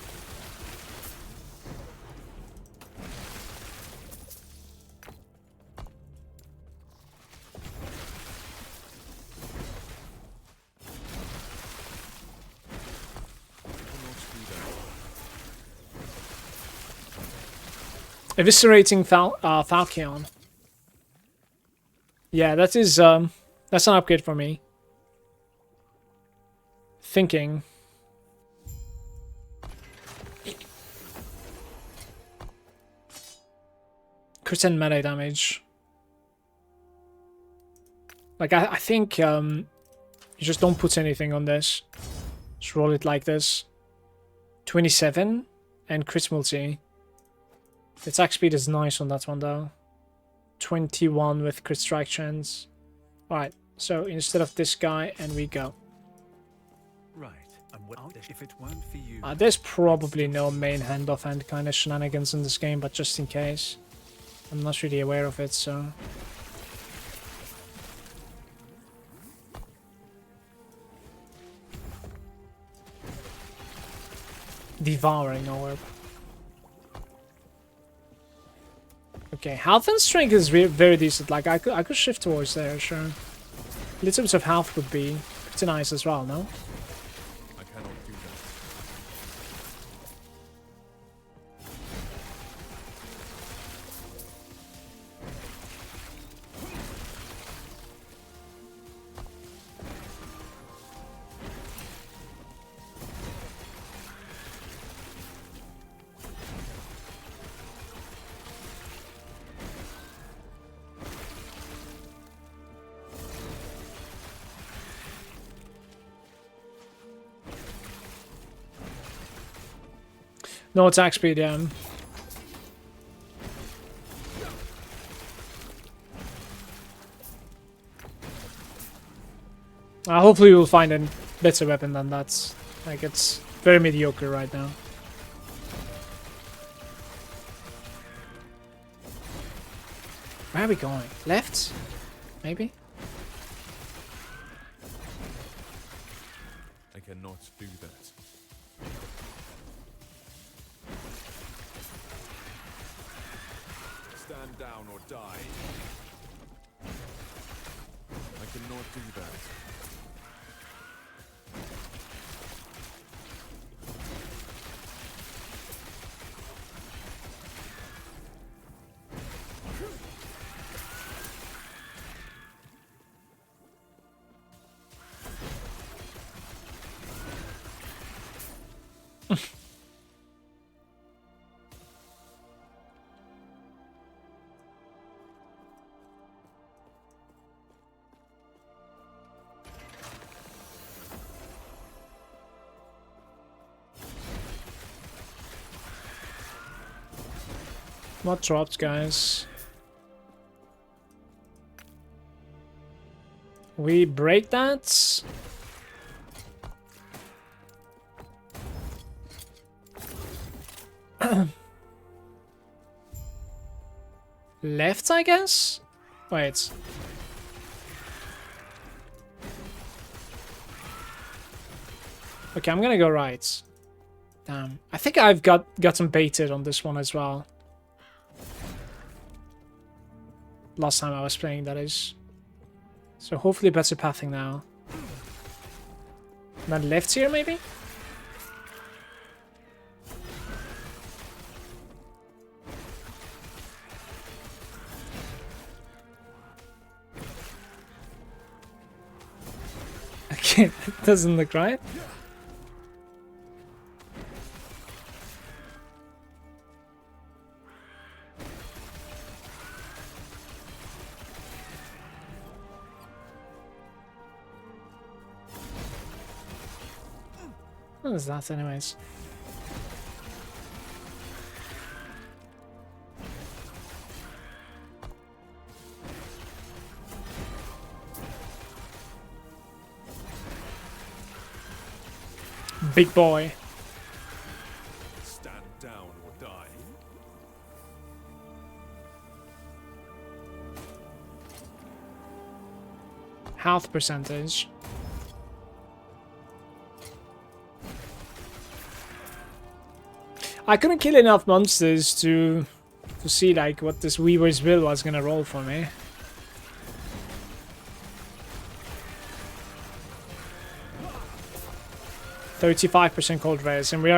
Eviscerating Falchion. Yeah, that is that's an upgrade for me. Thinking. Crit and melee damage. Like I think you just don't put anything on this. Just roll it like this. 27 and crit multi. The attack speed is nice on that one though. 21 with crit strike chance. Alright, so instead of this guy, and we go. Right. And if it weren't for you, There's probably no main hand-off-hand kind of shenanigans in this game, but just in case. I'm not really aware of it, so... Devouring orb. Okay, health and strength is very decent. Like I could shift towards there, sure. Little bit of health would be pretty nice as well, no? I cannot do that. No attack speed, yeah. Hopefully we'll find a better weapon than that. Like, it's very mediocre right now. Where are we going? Left? Maybe? I cannot do that. Stand down or die. I cannot do that. What dropped, guys? We break that. Left, I guess? Wait. Okay, I'm gonna go right. Damn. I think I've gotten baited on this one as well. Last time I was playing, that is. So hopefully better pathing now. And then left here, maybe? Okay, it doesn't look right. What is that anyways? Big boy. Stand down or die. Health percentage. I couldn't kill enough monsters to see like what this Weaver's Will was gonna roll for me. %35% cold res, and we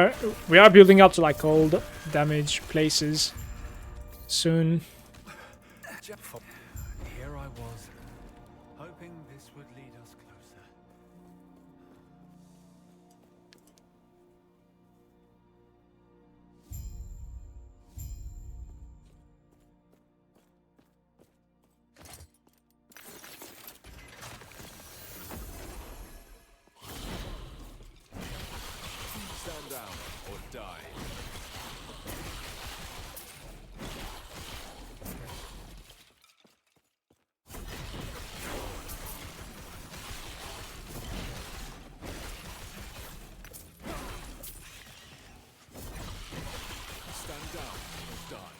are building up to like cold damage places soon. Here I was, hoping this would lead us closer. Stand down or die. Stand down or die.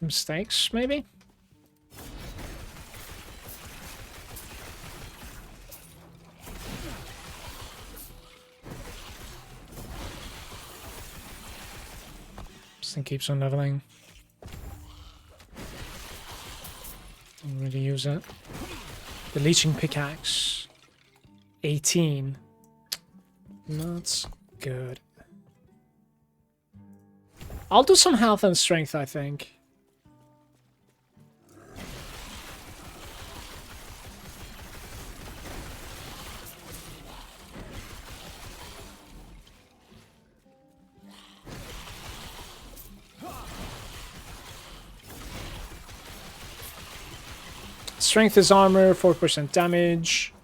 Mistakes, maybe? This thing keeps on leveling. Don't really use it. The leeching pickaxe. 18. Not good. I'll do some health and strength, I think. Strength is armor, 4% damage.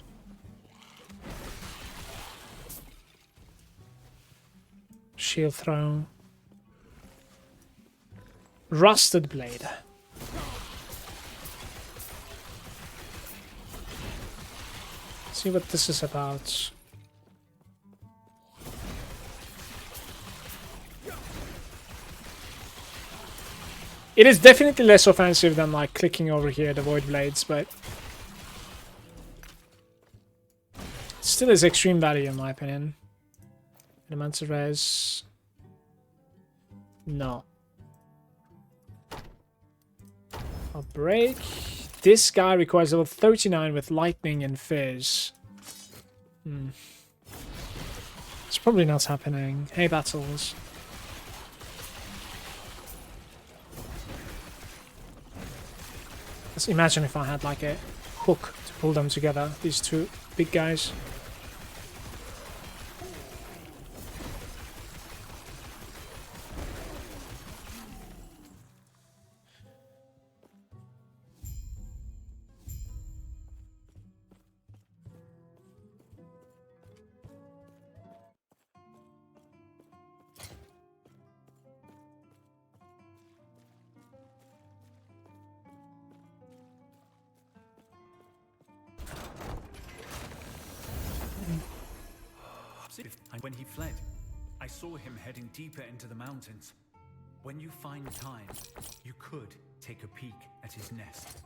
Shield throw. Rusted blade. See what this is about. It is definitely less offensive than like clicking over here the void blades, but it still is extreme value in my opinion. Elemental res. No. I'll break. This guy requires level 39 with lightning and fizz. It's probably not happening. Hey, battles. Let's imagine if I had like a hook to pull them together, these two big guys. city. And when he fled, I saw him heading deeper into the mountains. When you find time, you could take a peek at his nest.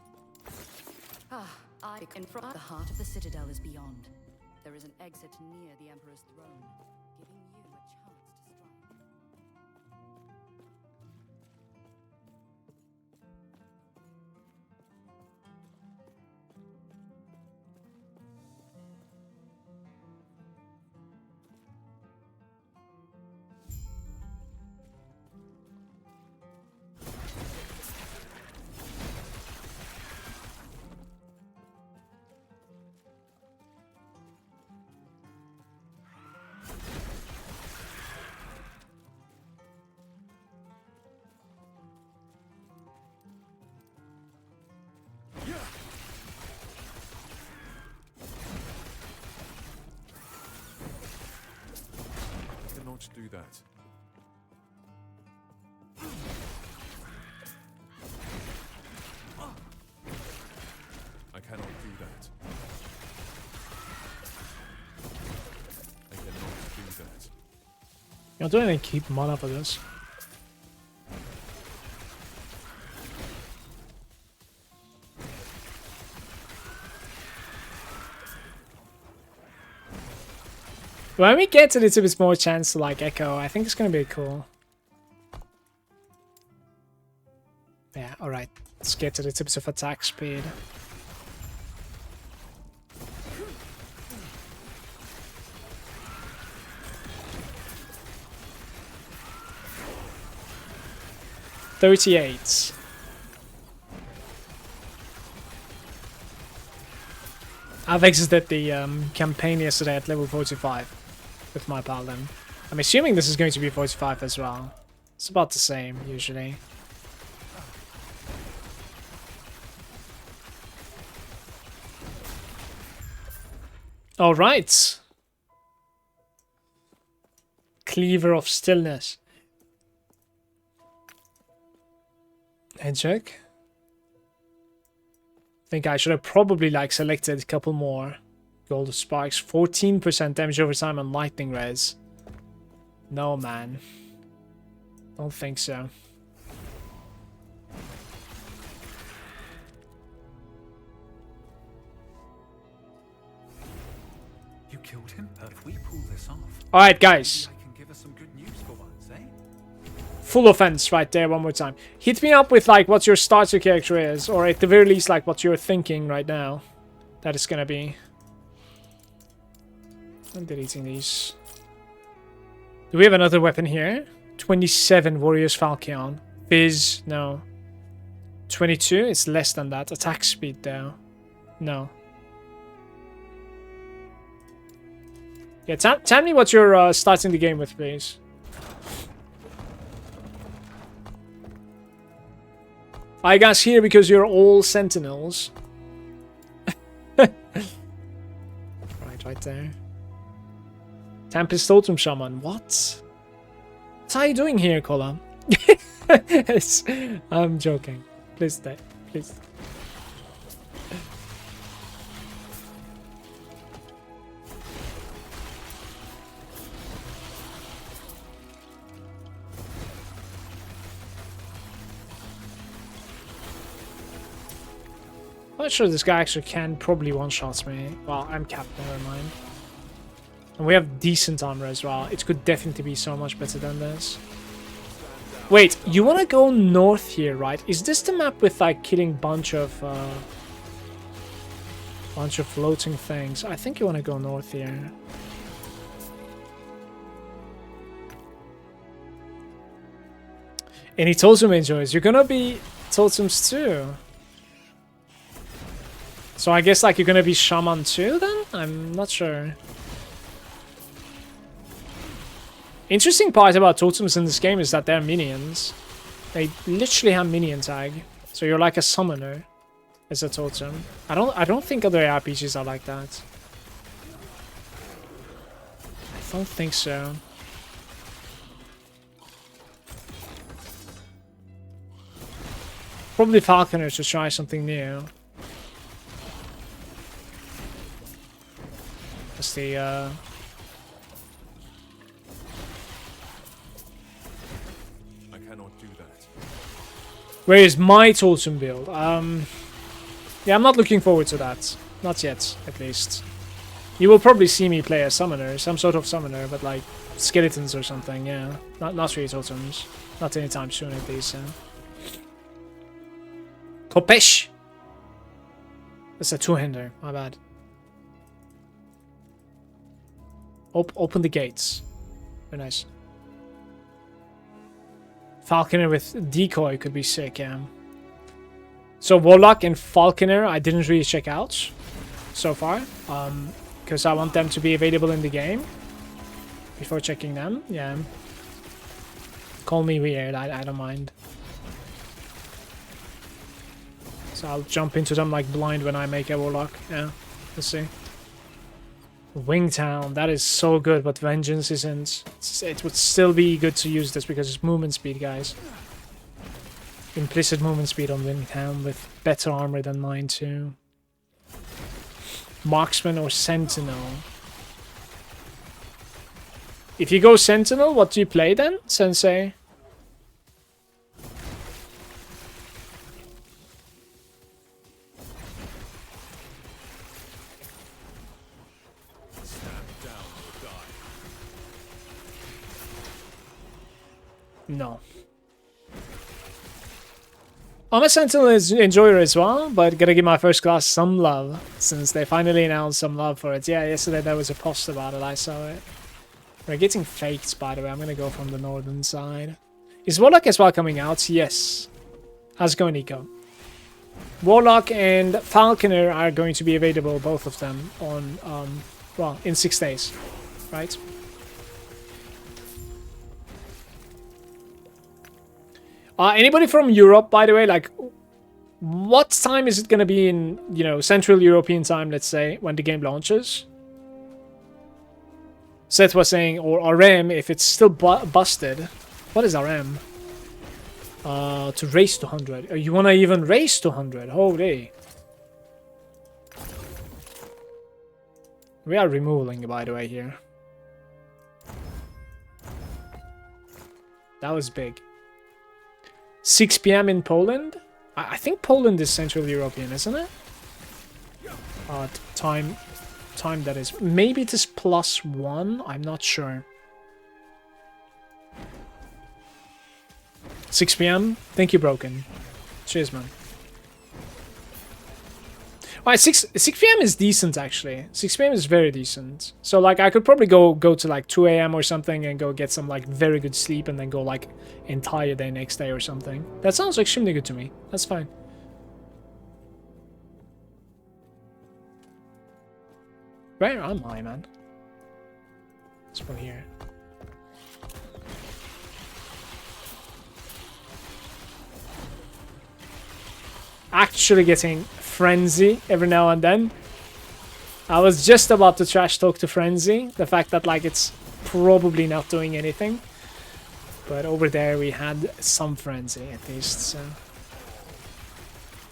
In front, the heart of the citadel is beyond. There is an exit near the Emperor's throne, giving you a chance to strike. I cannot do that. I cannot do that. I cannot do that. I don't even keep mana for this. When we get a little bit more chance to like echo, I think it's gonna be cool. Yeah, alright. Let's get to the tips of attack speed. $38. I've exited the campaign yesterday at level 45 with my paladin. I'm assuming this is going to be 45 as well. It's about the same, usually. Alright. Cleaver of Stillness. Head check. I think I should have probably like selected a couple more gold sparks. 14% damage over time on lightning res. No, man. Don't think so. You killed him? If we pull this off, Alright, guys. I can give us some good news for once, eh? Full offense right there one more time. Hit me up with like what your starter character is, or at the very least like what you're thinking right now that it's gonna be. I'm deleting these. Do we have another weapon here? 27 Warriors Falchion. Fizz, no. 22, it's less than that. Attack speed though. No. Yeah, tell me what you're starting the game with, please. I guess here because you're all sentinels. right there. Tempest Totem Shaman. What? What are you doing here, Kola? I'm joking. Please stay. Please. I'm not sure this guy actually can probably one-shot me. Well, I'm capped, never mind. And we have decent armor as well. It could definitely be so much better than this. Wait, you want to go north here, right? Is this the map with like killing bunch of floating things? I think you want to go north here. Any totem enjoys? You're gonna be totems too. So I guess like you're gonna be shaman too then? I'm not sure. Interesting part about totems in this game is that they're minions. They literally have minion tag. So you're like a summoner as a totem. I don't think other RPGs are like that. I don't think so. Probably Falconers to try something new. The cannot do that. Where is my totem build? Yeah, I'm not looking forward to that. Not yet, at least. You will probably see me play a summoner, some sort of summoner, but like skeletons or something, yeah. Not really totems. Not anytime soon, at least, yeah. Kopesh! That's a two-hander, my bad. Open the gates. Very nice. Falconer with decoy could be sick, yeah. So Warlock and Falconer I didn't really check out so far. Because I want them to be available in the game before checking them, yeah. Call me weird, I don't mind. So I'll jump into them like blind when I make a Warlock, yeah. Let's see. Wingtown, that is so good, but Vengeance isn't. It would still be good to use this because it's movement speed, guys. Implicit movement speed on Wingtown with better armor than mine too. Marksman or Sentinel. If you go Sentinel, what do you play then, Sensei? No. I'm a Sentinel enjoyer as well, but gotta give my first class some love, since they finally announced some love for it. Yeah, yesterday there was a post about it, I saw it. We're getting faked, by the way. I'm gonna go from the northern side. Is Warlock as well coming out? Yes. How's it going, Nico? Warlock and Falconer are going to be available, both of them, on, well, in 6 days, right? Anybody from Europe, by the way, like, what time is it going to be in, you know, Central European time, let's say, when the game launches? Seth was saying, or RM, if it's still busted. What is RM? To race to 100. You want to even race to 100? Holy. We are removing, by the way, here. That was big. 6 PM in Poland? I think Poland is Central European, isn't it? Time that is. Maybe it is +1? I'm not sure. 6 PM? Thank you, Broken. Cheers, man. Alright, 6 PM is decent, actually. 6 PM is very decent. So, like, I could probably go to, like, 2 AM or something and go get some, like, very good sleep and then go, like, entire day next day or something. That sounds extremely good to me. That's fine. Where am I, man? Let's go here. Actually getting Frenzy every now and then. I was just about to trash talk to Frenzy. The fact that, like, it's probably not doing anything. But over there we had some Frenzy at least, so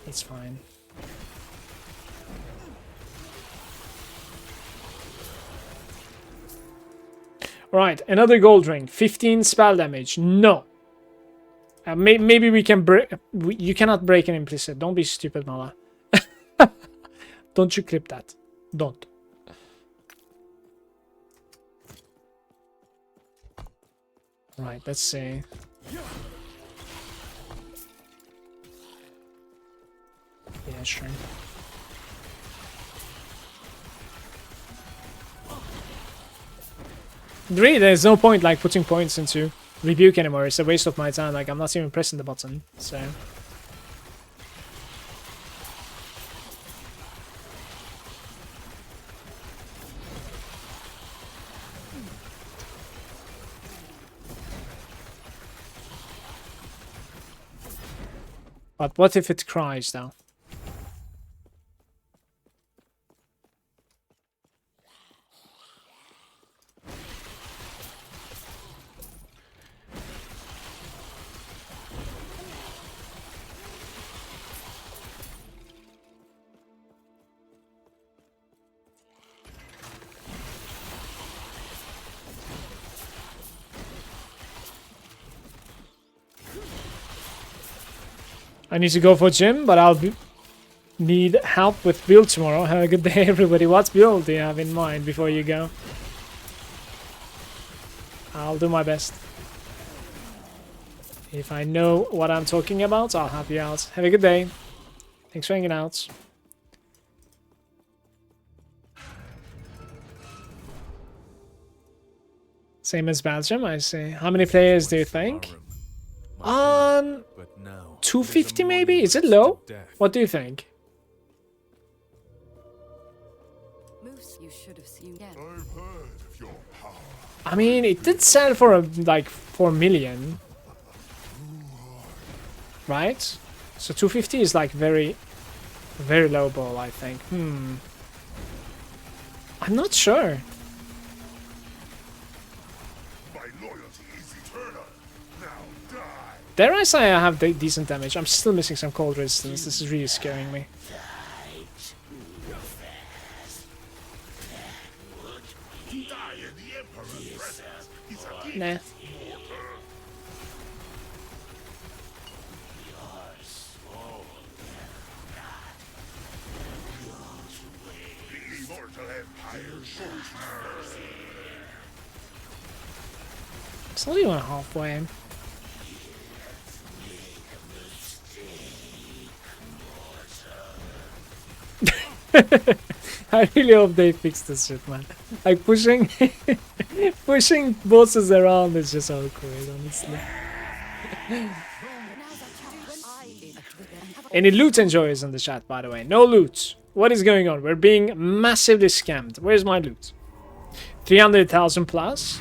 it's fine. Alright, another gold ring. 15 spell damage. No. Maybe we can break... You cannot break an implicit. Don't be stupid, Mala. Don't you clip that. Don't. Right, let's see. Yeah, sure. Really, there's no point, like, putting points into Rebuke anymore. It's a waste of my time. Like, I'm not even pressing the button, so... But what if it cries, though? I need to go for gym, but need help with build tomorrow. Have a good day, everybody. What build do you have in mind before you go? I'll do my best. If I know what I'm talking about, I'll help you out. Have a good day. Thanks for hanging out. Same as Belgium, I see. How many players do you think? 250 maybe? Is it low? What do you think? Moose, you should have seen. Yeah. I've heard of your power. I mean, it did sell for like 4 million. Right? So 250 is like very low ball, I think. I'm not sure. My loyalty is eternal. Now die. Dare I say I have decent damage? I'm still missing some cold resistance. This is really scaring me. Die in the Emperor's presence. He's a Nah. The immortal empire shows mercy. It's not even halfway. I really hope they fix this shit, man. Like pushing pushing bosses around is just awkward, honestly. Any loot enjoyers in the chat, by the way? No loot. What is going on? We're being massively scammed. Where's my loot? 300,000 plus.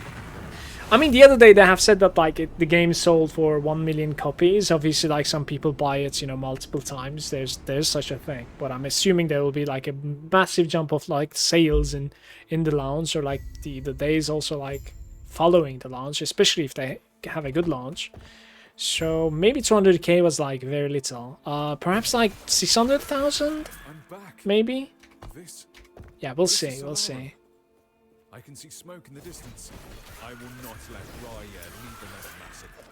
I mean, the other day they have said that like the game sold for 1 million copies. Obviously, like some people buy it, you know, multiple times. There's such a thing. But I'm assuming there will be like a massive jump of like sales in the launch, or like the days also like following the launch, especially if they have a good launch. So maybe 200k was like very little. Perhaps like 600,000, maybe. Yeah, we'll see. We'll see. I can see smoke in the distance. I will not let Raya lead them as a massacre.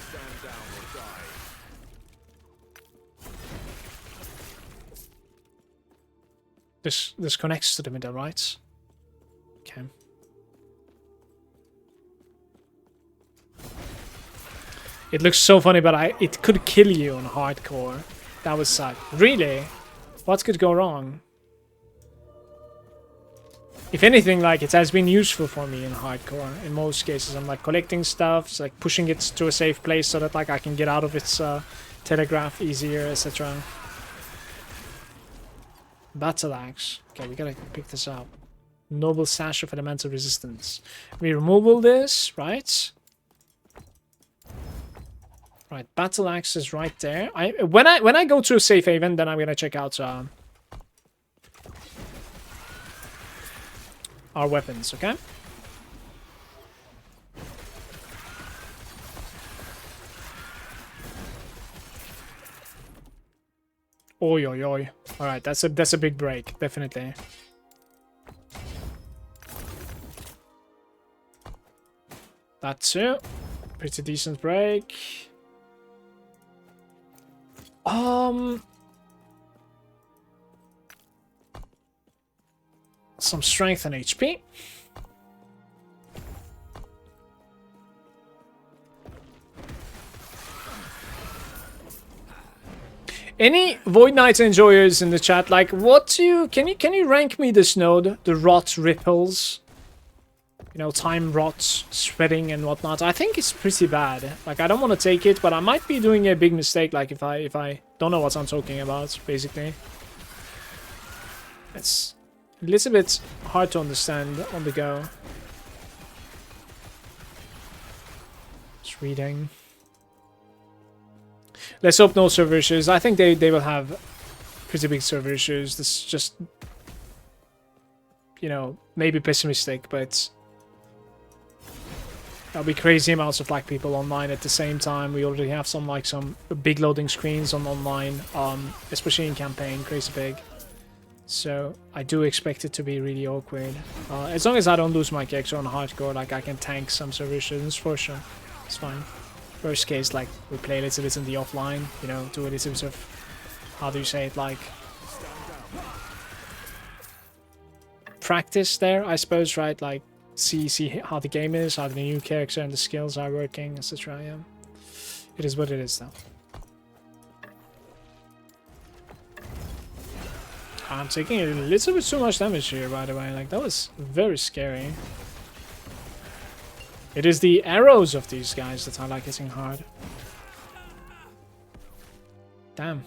Stand down or die. This connects to the middle, right? Okay. It looks so funny, but it could kill you on hardcore. That was sad. Really? What could go wrong? If anything, like, it has been useful for me in hardcore. In most cases, I'm like collecting stuff, it's like pushing it to a safe place so that like I can get out of its telegraph easier, etc. Battle axe. Okay, we gotta pick this up. Noble sash of elemental resistance. We remove all this, right? Right, battle axe is right there. When I go to a safe haven, then I'm gonna check out our weapons, okay? Oi oi oi. Alright, that's a big break, definitely. That's it. Pretty decent break. Some strength and HP. Any Void Knight enjoyers in the chat? Like, what do you can you rank me this node? The rot ripples. You know, time rots, spreading and whatnot. I think it's pretty bad. Like, I don't want to take it, but I might be doing a big mistake. Like, if I don't know what I'm talking about, basically. It's a little bit hard to understand on the go. Just reading. Let's hope no server issues. I think they will have pretty big server issues. This is just, you know, maybe pessimistic, but there'll be crazy amounts of like people online at the same time. We already have some big loading screens on online, especially in campaign, crazy big. So I do expect it to be really awkward. As long as I don't lose my kicks on hardcore, like I can tank some server issues for sure. It's fine. Worst case, like we play a little bit in the offline, you know, do a little bit of, how do you say it, like practice there, I suppose, right? Like see how the game is, how the new character and the skills are working, etc. Yeah, it is what it is, though. I'm taking a little bit too much damage here, by the way. Like, that was very scary. It is the arrows of these guys that I like hitting hard. Damn.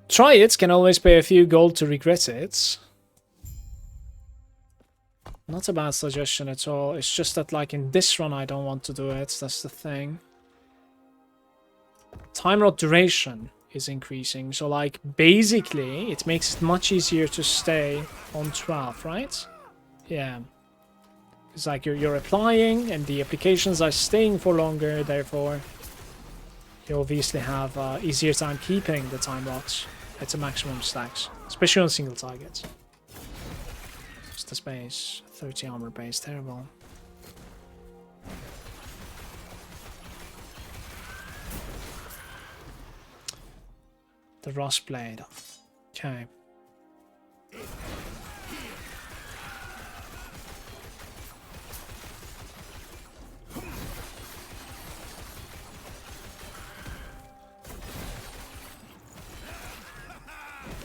Try it, can always pay a few gold to regret it. Not a bad suggestion at all. It's just that, like, in this run I don't want to do it. That's the thing. Time rod duration is increasing. So, like, basically, it makes it much easier to stay on 12, right? Yeah. It's like you're applying, and the applications are staying for longer, therefore you obviously have easier time keeping the time rods at the maximum stacks, especially on single targets. Just the space. 30 armor base, terrible. The Rust Blade. Okay.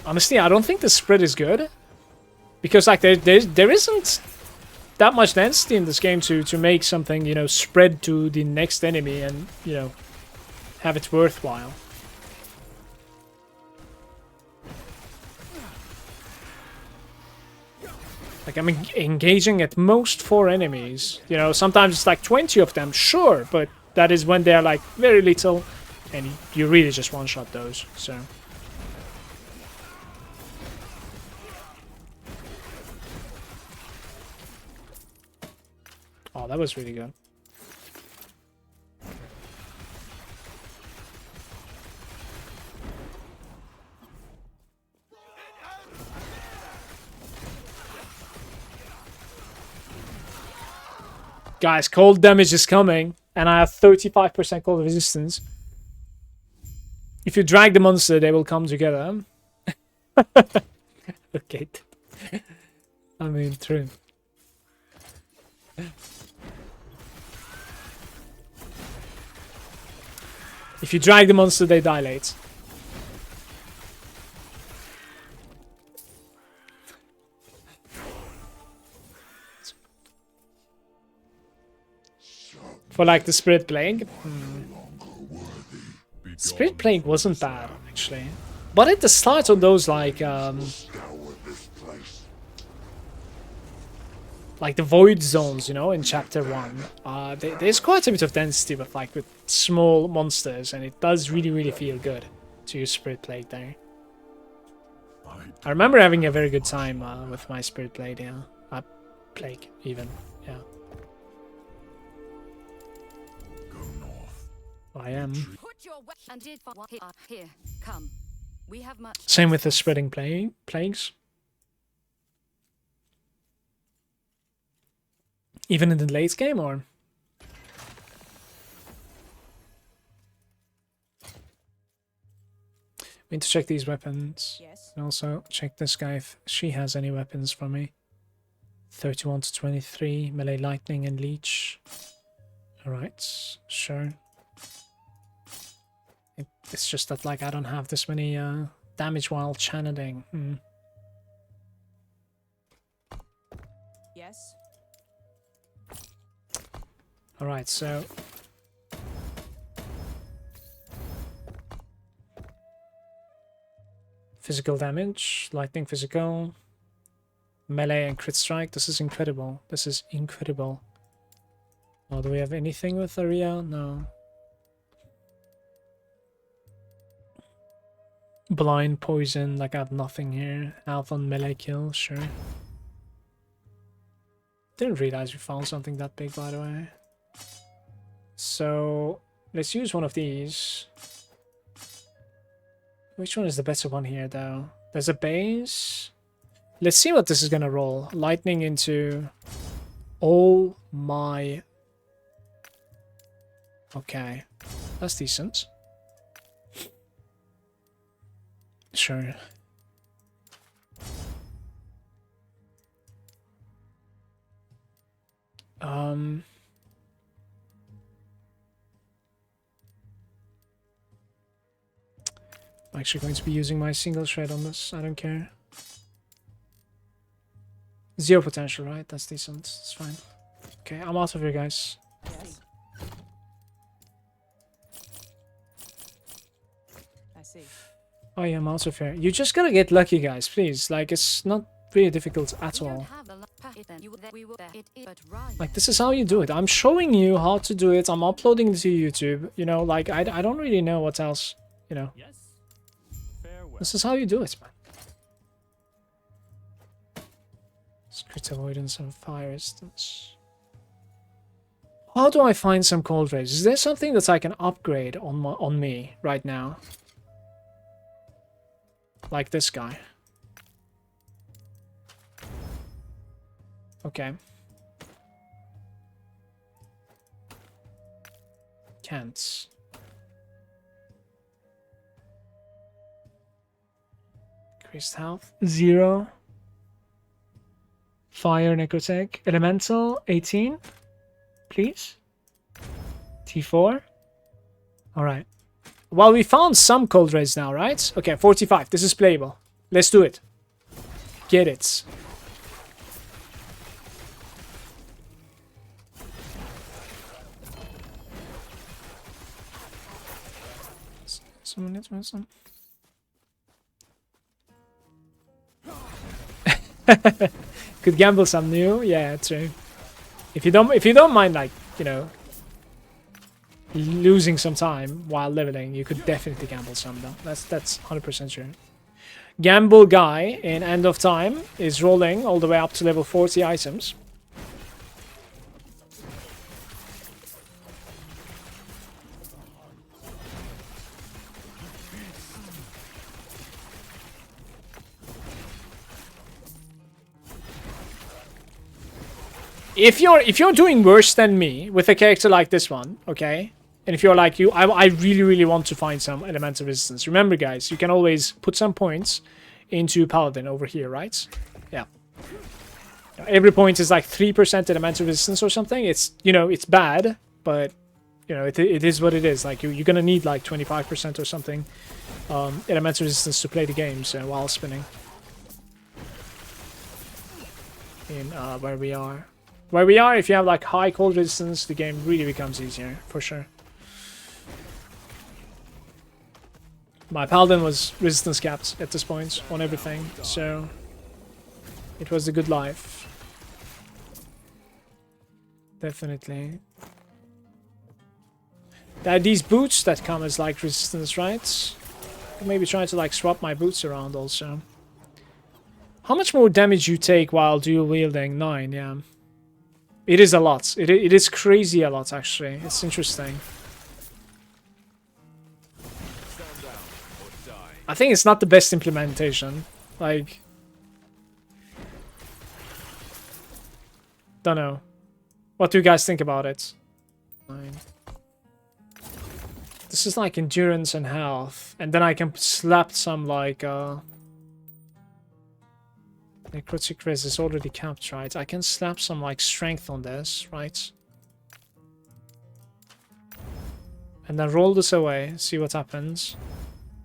Honestly, I don't think the spread is good. Because, like, there isn't that much density in this game to make something, you know, spread to the next enemy and, you know, have it worthwhile. Like, I'm engaging at most 4 enemies. You know, sometimes it's like 20 of them, sure, but that is when they're like very little and you really just one-shot those, so. Oh, that was really good. Guys, cold damage is coming, and I have 35% cold resistance. If you drag the monster, they will come together. Okay. I mean, true. If you drag the monster, they dilate. For like the Spirit Plague. Spirit Plague wasn't bad, actually. But at the start of those, like the void zones, you know, in chapter 1, there's quite a bit of density with small monsters, and it does really feel good to use Spirit Plague there. I remember having a very good time with my Spirit Plague, yeah. Plague, even, yeah. I am. Here, come. We have much. Same with the spreading plagues. Even in the late game, or? We need to check these weapons. Yes. And also check this guy if she has any weapons for me. 31 to 23, melee lightning and leech. Alright, sure. It's just that, like, I don't have this many damage while channeling. Yes. Alright, so physical damage, lightning physical, melee and crit strike. This is incredible. This is incredible. Oh, do we have anything with Aria? No. Blind poison, like I have nothing here. Alpha on melee kill, sure. Didn't realize we found something that big, by the way. So let's use one of these. Which one is the better one here, though? There's a base. Let's see what this is gonna roll. Lightning into... Oh my... Okay. That's decent. Sure. I'm actually going to be using my single shred on this. I don't care. 0 potential, right? That's decent. It's fine. Okay, I'm out of here, guys. Yes. I see. Oh yeah, I'm out of here. You just gotta get lucky, guys, please. Like, it's not really difficult at We don't all. have the then you we will it is but right. Like, this is how you do it. I'm showing you how to do it. I'm uploading it to YouTube. You know, like, I don't really know what else, you know. Yes. Farewell. This is how you do it, man. Crit avoidance and fire resistance. How do I find some cold rays? Is there something that I can upgrade on me right now? Like this guy. Okay. Can't. Increased health. 0. Fire necrotech. Elemental 18. Please. T4. Alright. Well, we found some cold rays now, right? Okay, 45. This is playable. Let's do it. Get it. Someone needs some. Could gamble some new, yeah, true. If you don't mind, like, you know, losing some time while leveling, you could definitely gamble some though. That's 100% true. Gamble guy in End of Time is rolling all the way up to level 40 items. If you're doing worse than me with a character like this one, okay, and if you're like I really want to find some elemental resistance. Remember, guys, you can always put some points into Paladin over here, right? Yeah. Every point is like 3% elemental resistance or something. It's, you know, it's bad, but you know it is what it is. Like you're gonna need like 25% or something elemental resistance to play the game. So while spinning in where we are. Where we are, if you have like high cold resistance, the game really becomes easier, for sure. My Paladin was resistance capped at this point on everything, so it was a good life. Definitely. There are these boots that come as like resistance, right? Maybe try to like swap my boots around also. How much more damage you take while dual wielding? 9, yeah. It is a lot. It is crazy a lot, actually. It's interesting. I think it's not the best implementation. Like... Don't know. What do you guys think about it? 9. This is like endurance and health. And then I can slap some like... Necrotic res is already capped, right? I can slap some like strength on this, right? And then roll this away, see what happens.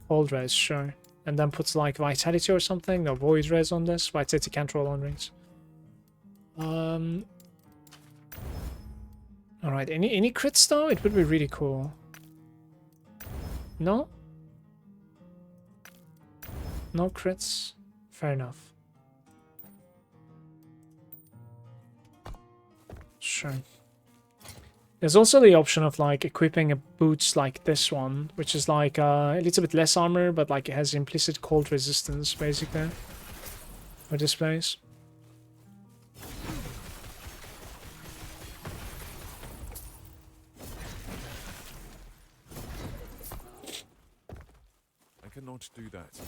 Hold res, sure. And then put like vitality or something, no void res on this. Vitality can't roll on rings. Alright, any crits though? It would be really cool. No? No crits? Fair enough. Sure. There's also the option of like equipping a boots like this one, which is like a little bit less armor, but like it has implicit cold resistance basically for this place. cannot do that.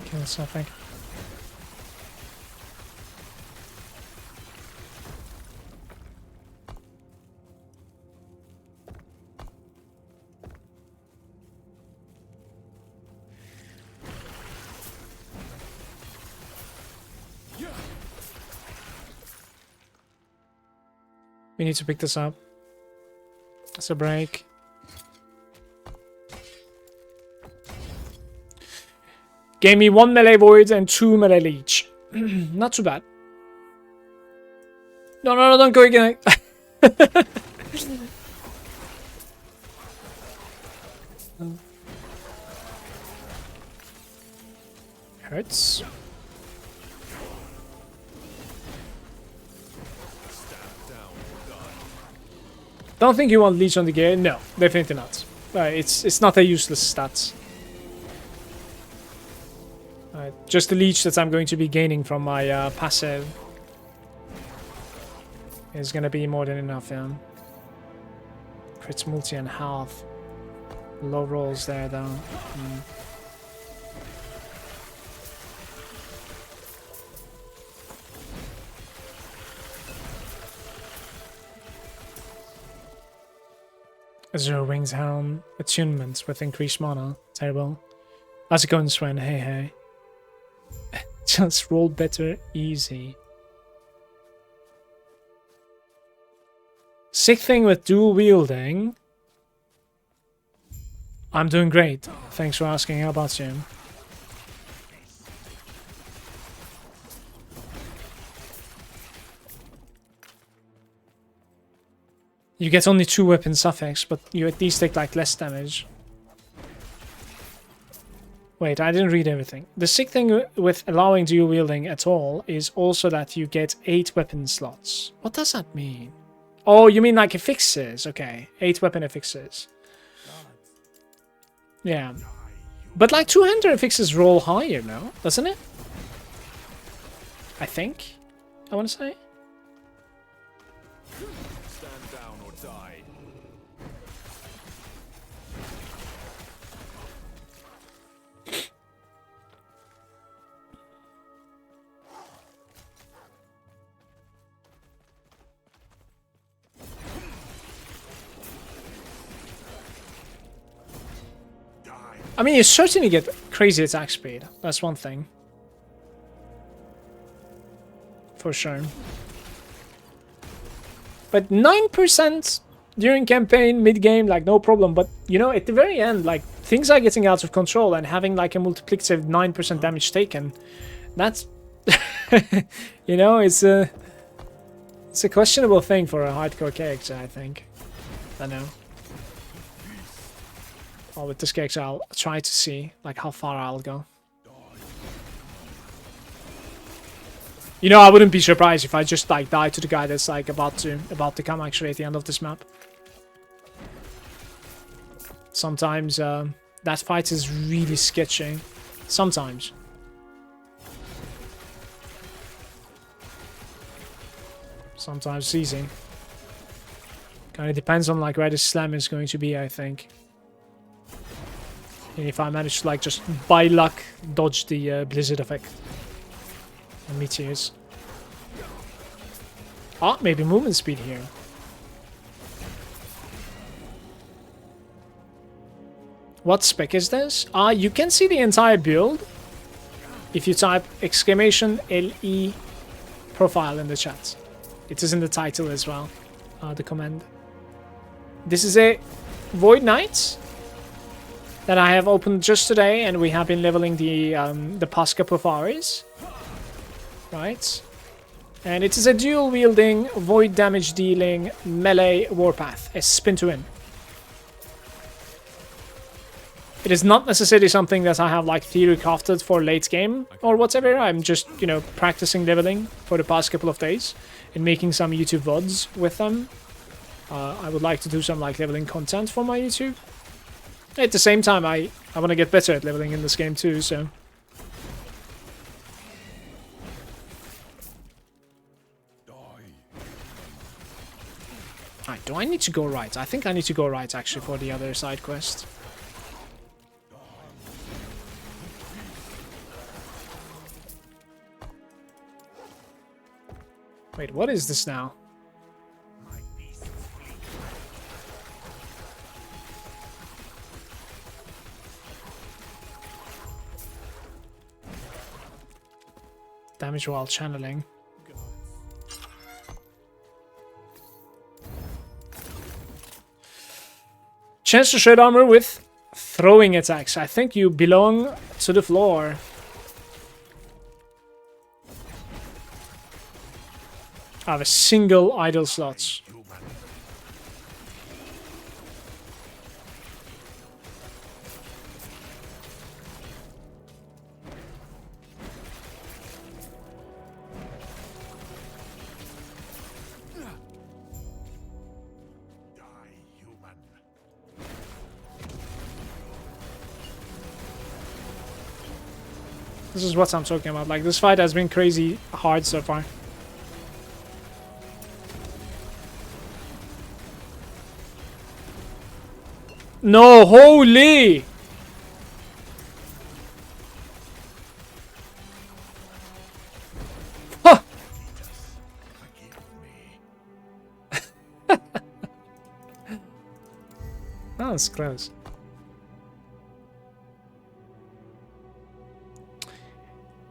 Kill something. We need to pick this up. It's a break. Gave me 1 melee void and 2 melee leech. Not too bad. No, no, no, don't go again. Hurts. Don't think you want leech on the gear. No, definitely not. It's not a useless stat. Just the leech that I'm going to be gaining from my passive is going to be more than enough, yeah. Crits multi and health. Low rolls there, though. Azure Wings Helm. Attunement with increased mana. Terrible. How's it going, Sven? Hey, hey. Just roll better, easy. Sick thing with dual wielding. I'm doing great. Thanks for asking. How about you? You get only 2 weapon suffix, but you at least take like less damage. Wait, I didn't read everything. The sick thing with allowing dual wielding at all is also that you get 8 weapon slots. What does that mean? Oh, you mean like affixes? Okay, 8 weapon affixes. Yeah. But like 200 affixes roll higher now, doesn't it? I think. I want to say. Stand down or die. I mean, you certainly get crazy attack speed. That's one thing. For sure. But 9% during campaign, mid-game, like, no problem. But, you know, at the very end, like, things are getting out of control and having, like, a multiplicative 9% damage taken. That's... you know, it's a questionable thing for a hardcore character, I think. I know. Well, with this character, I'll try to see like how far I'll go. You know, I wouldn't be surprised if I just like die to the guy that's like about to come actually at the end of this map. Sometimes that fight is really sketchy. Sometimes. Sometimes it's easy. Kind of depends on like where the slam is going to be, I think. And if I manage to like just by luck dodge the blizzard effect and meteors. Ah, maybe movement speed here. What spec is this? You can see the entire build if you type exclamation LE profile in the chat. It is in the title as well, the command. This is a Void Knight that I have opened just today, and we have been leveling the past couple of hours. Right. And it is a dual wielding, void damage dealing melee warpath, a spin to win. It is not necessarily something that I have like theory crafted for late game or whatever. I'm just, you know, practicing leveling for the past couple of days and making some YouTube VODs with them. I would like to do some like leveling content for my YouTube. At the same time, I want to get better at leveling in this game too, so... Alright, do I need to go right? I think I need to go right actually for the other side quest. Wait, what is this now? Damage while channeling. Chance to shred armor with throwing attacks. I think you belong to the floor. I have a single idle slot. This is what I'm talking about. Like, this fight has been crazy hard so far. No, holy! Huh. That was close.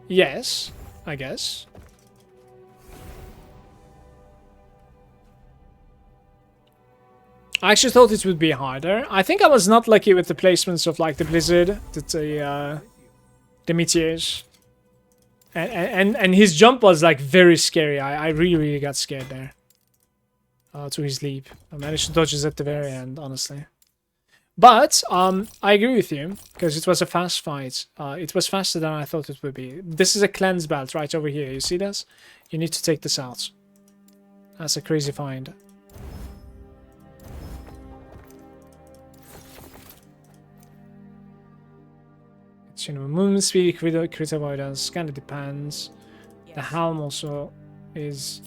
Yes, I guess. I actually thought it would be harder. I think I was not lucky with the placements of like the blizzard, the meteors, and his jump was like very scary. I really got scared there. To his leap, I managed to dodge it at the very end, honestly. But I agree with you because it was a fast fight. It was faster than I thought it would be. This is a cleanse belt right over here. You see this? You need to take this out. That's a crazy find. It's, you know, movement speed, crit avoidance, kind of depends. The helm also is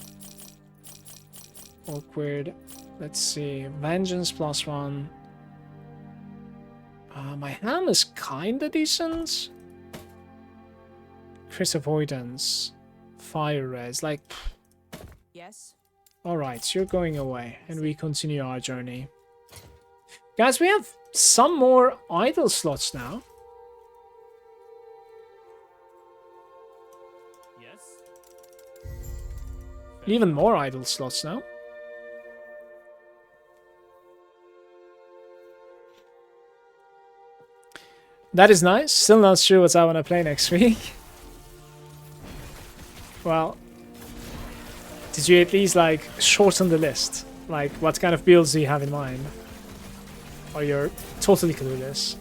awkward. Let's see, vengeance +1. My helm is kinda decent. Crit avoidance, fire res, like. Yes. All right, you're going away, and we continue our journey. Guys, we have some more idle slots now. Even more idle slots now. That is nice. Still not sure what I want to play next week. Well, did you at least like shorten the list? Like, what kind of builds do you have in mind? Or you're totally clueless?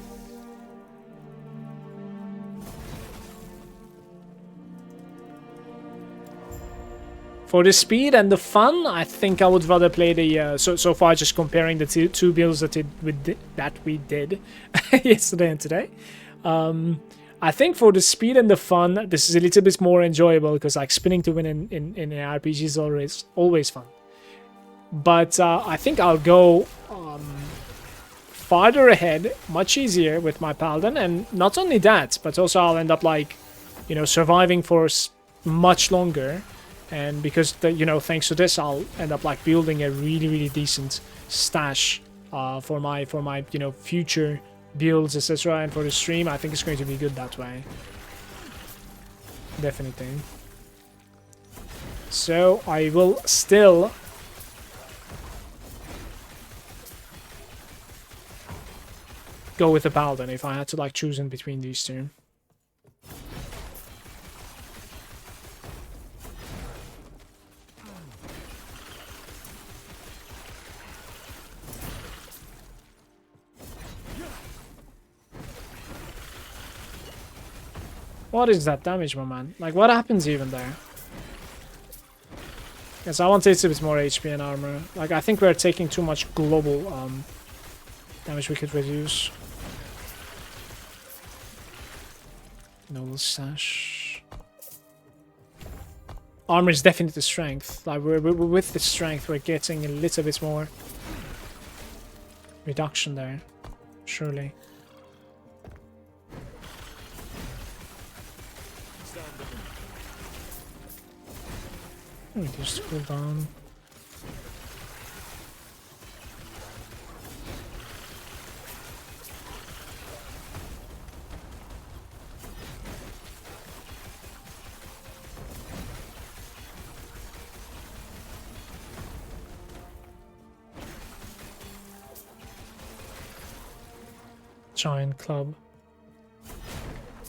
For the speed and the fun, I think I would rather play the so far just comparing the two builds that we did yesterday and today. I think for the speed and the fun, this is a little bit more enjoyable because like spinning to win in an RPG is always fun. But I think I'll go farther ahead, much easier with my Paladin, and not only that, but also I'll end up like, you know, surviving for much longer. And because, thanks to this, I'll end up like building a really decent stash for my future builds, etc. And for the stream, I think it's going to be good that way. Definitely. So I will still go with the Paladin if I had to like choose in between these two. What is that damage, my man? Like, what happens even there? Yes, I want it a bit more HP and armor. Like, I think we're taking too much global damage we could reduce. Noble Sash. Armor is definitely strength. Like, we're with the strength, we're getting a little bit more reduction there. Surely. Reduce cooldown. Giant club.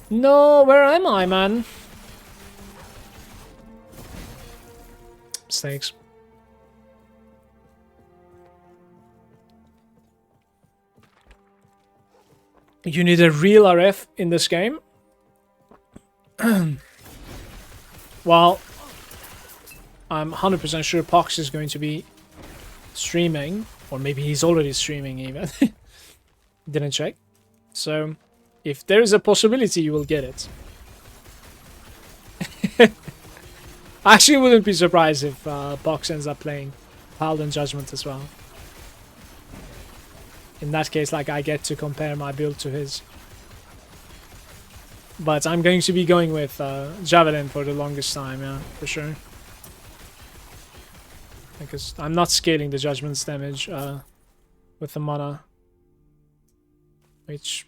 No, where am I, man? Mistakes. You need a real RF in this game? Well, I'm 100% sure Pox is going to be streaming, or maybe he's already streaming even. Didn't check. So, if there is a possibility, you will get it. I actually wouldn't be surprised if Pox ends up playing Paladin Judgment as well. In that case, like, I get to compare my build to his. But I'm going to be going with Javelin for the longest time, yeah, for sure. Because I'm not scaling the Judgment's damage with the mana. Which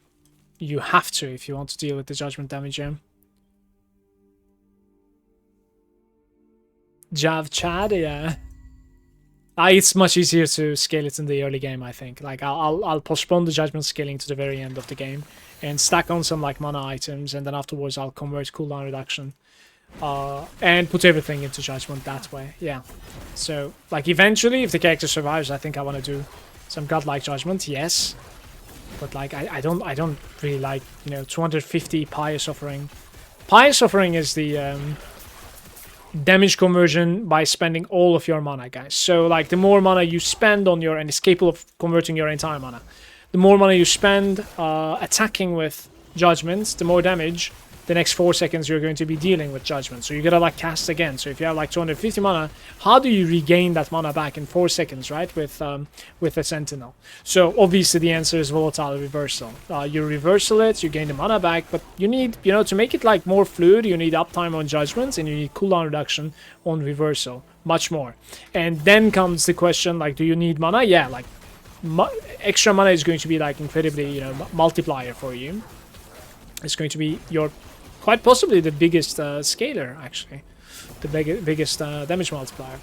you have to if you want to deal with the Judgment damage here. Jav Chad, yeah. It's much easier to scale it in the early game, I think. Like, I'll postpone the Judgment scaling to the very end of the game and stack on some like mana items, and then afterwards I'll convert cooldown reduction and put everything into Judgment that way. Yeah. So, like, eventually, if the character survives, I think I want to do some godlike Judgment, yes. But like, I don't really like, you know, 250 Pious Offering. Pious Offering is the damage conversion by spending all of your mana, guys. So like, the more mana you spend on your, and it's capable of converting your entire mana, the more mana you spend attacking with Judgments, the more damage the next 4 seconds you're going to be dealing with Judgment. So you gotta like cast again. So if you have like 250 mana, how do you regain that mana back in 4 seconds, right? With a Sentinel. So obviously the answer is Volatile Reversal. You reversal it, you gain the mana back, but you need, you know, to make it like more fluid, you need uptime on Judgments and you need cooldown reduction on Reversal. Much more. And then comes the question, like, do you need mana? Yeah, like, extra mana is going to be like incredibly, you know, multiplier for you. It's going to be your, quite possibly the biggest scaler, actually. The biggest damage multiplier.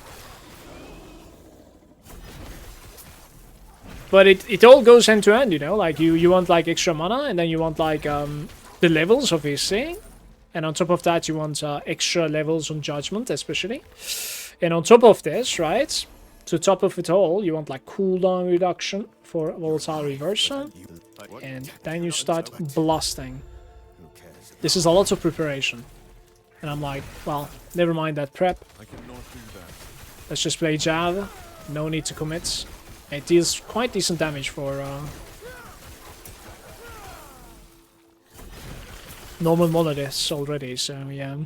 But it all goes hand to hand, you know? Like, you want, like, extra mana, and then you want, like, the levels, obviously. And on top of that, you want extra levels on Judgment, especially. And on top of this, right, to top of it all, you want, like, cooldown reduction for Volatile Reversal. And then you start blasting. This is a lot of preparation. And I'm like, well, never mind that prep. I cannot do that. Let's just play Jav. No need to commit. It deals quite decent damage for normal monoliths already, so yeah.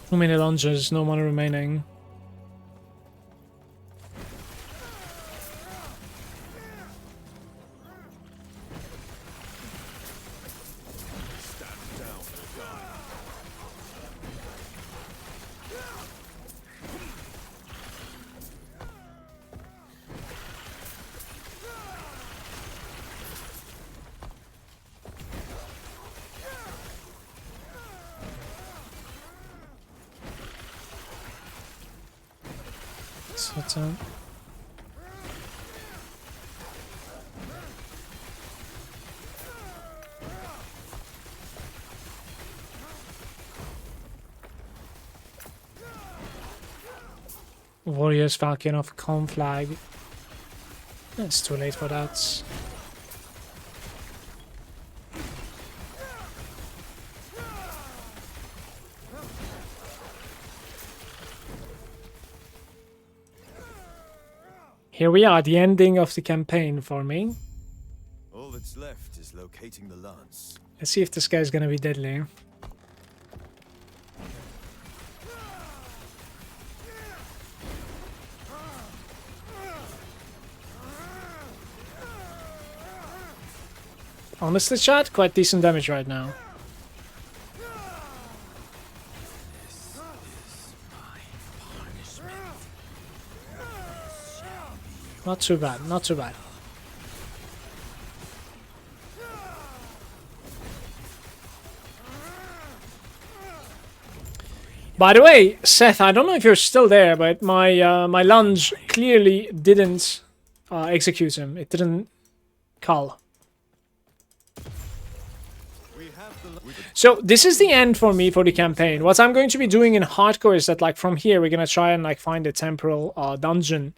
Too many lunges, no mana remaining. Warriors Falcon of Conflag. It's too late for that. Here we are, the ending of the campaign for me. All that's left is locating the lance. Let's see if this guy's gonna be deadly. Honestly, chat, quite decent damage right now. Not too bad, not too bad. By the way, Seth, I don't know if you're still there, but my lunge clearly didn't execute him. It didn't cull. So this is the end for me for the campaign. What I'm going to be doing in hardcore is that, like, from here we're gonna try and like find a temporal dungeon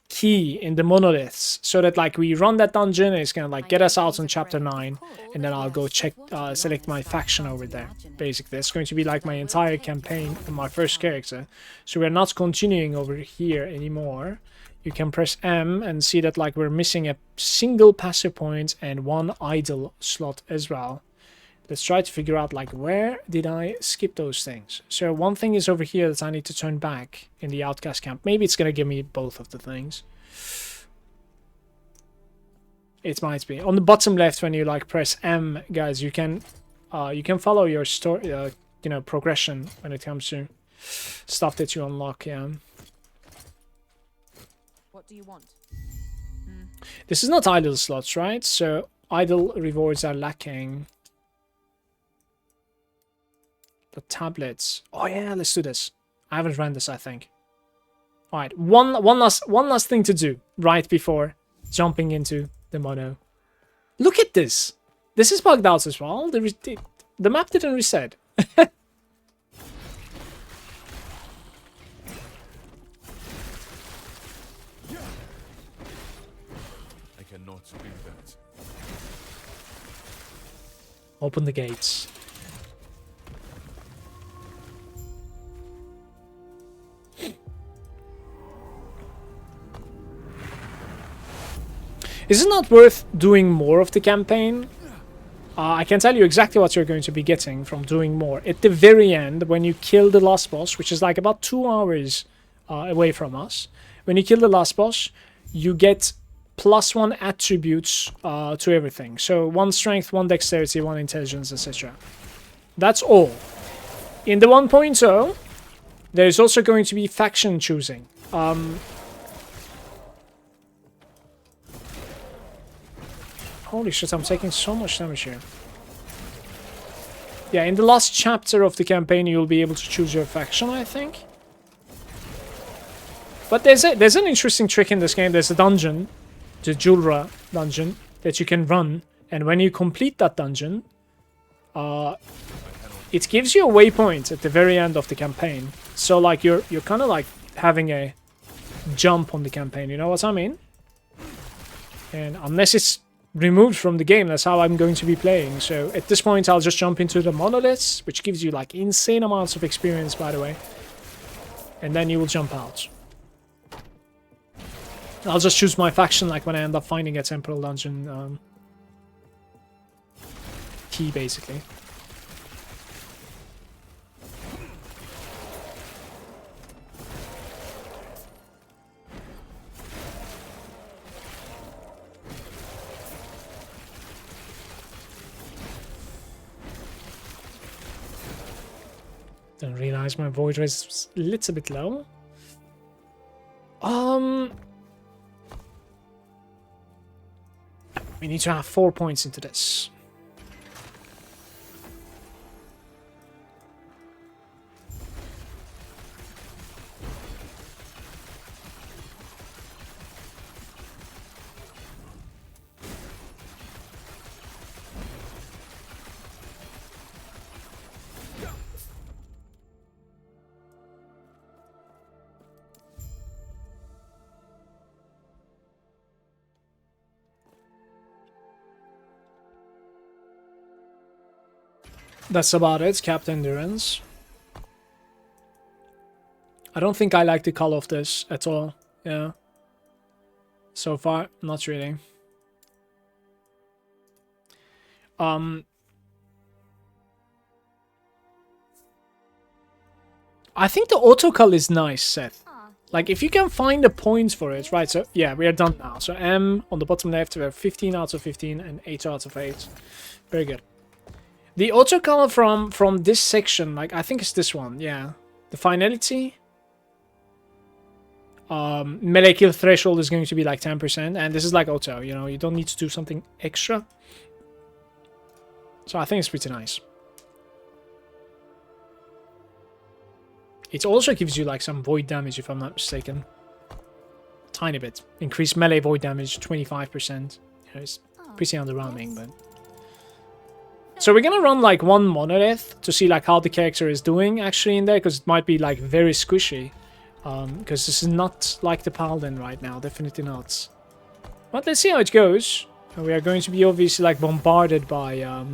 key in the monoliths, so that like we run that dungeon and it's gonna like get us out on chapter 9, and then I'll go check select my faction over there. Basically that's going to be like my entire campaign and my first character, so we're not continuing over here anymore. You can press M and see that like we're missing a single passive point and 1 idle slot as well. Let's try to figure out like where did I skip those things. So one thing is over here that I need to turn back in the outcast camp. Maybe it's gonna give me both of the things. It might be on the bottom left when you like press M, guys. You can follow your story, you know, progression when it comes to stuff that you unlock. Yeah. What do you want? This is not idle slots, right? So idle rewards are lacking. The tablets. Oh yeah, let's do this. I haven't ran this, I think. All right, one last thing to do right before jumping into the mono. Look at this. This is bugged out as well. The map didn't reset. I cannot do that. Open the gates. Is it not worth doing more of the campaign? I can tell you exactly what you're going to be getting from doing more. At the very end, when you kill the last boss, which is like about 2 hours away from us, when you kill the last boss, you get +1 attributes to everything. So 1 strength, 1 dexterity, 1 intelligence, etc. That's all. In the 1.0, there's also going to be faction choosing. Holy shit, I'm taking so much damage here. Yeah, in the last chapter of the campaign, you'll be able to choose your faction, I think. But there's an interesting trick in this game. There's a dungeon, the Julra dungeon, that you can run. And when you complete that dungeon, it gives you a waypoint at the very end of the campaign. So, like, you're kind of like having a jump on the campaign, you know what I mean? And unless it's removed from the game, that's how I'm going to be playing. So at this point I'll just jump into the monoliths, which gives you like insane amounts of experience, by the way, and then you will jump out. I'll just choose my faction like when I end up finding a temporal dungeon key, basically. Didn't realize my void res was a little bit low. We need to have 4 points into this. That's about it. Capped endurance. I don't think I like the color of this at all. Yeah. So far, not really. I think the autocull is nice, Seth. Like, if you can find the points for it, right? So, yeah, we are done now. So, M on the bottom left, we have 15 out of 15 and 8 out of 8. Very good. The autocull from this section, like, I think it's this one, yeah. The finality. Melee kill threshold is going to be like 10%, and this is like auto, you know, you don't need to do something extra. So I think it's pretty nice. It also gives you like some void damage, if I'm not mistaken. Tiny bit. Increased melee void damage, 25%. You know, it's pretty underwhelming, but... So we're gonna run like one monolith to see like how the character is doing actually in there, because it might be like very squishy. Because this is not like the Paladin right now, definitely not. But let's see how it goes. We are going to be obviously like bombarded by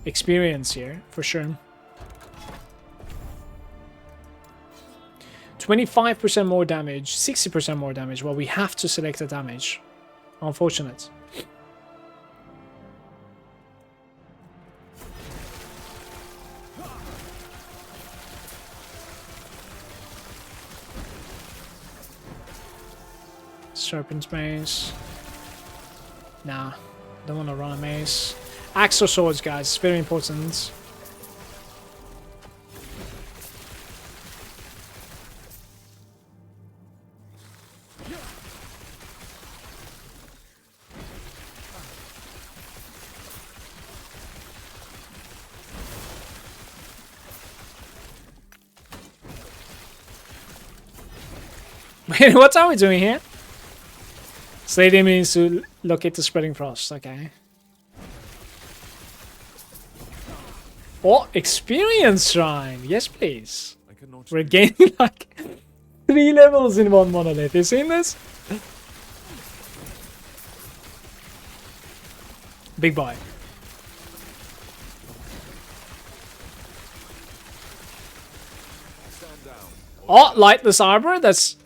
experience here, for sure. 25% more damage, 60% more damage. Well, we have to select the damage. Unfortunate. Serpent mace. Nah, don't want to run a mace. Axe or swords, guys. It's very important. Wait, what are we doing here? Slay them means to locate the spreading frost. Okay. Oh, experience shrine. Yes, please. We're gaining like 3 levels in one monolith. You seen this? Big boy. Oh, lightless arbor. That's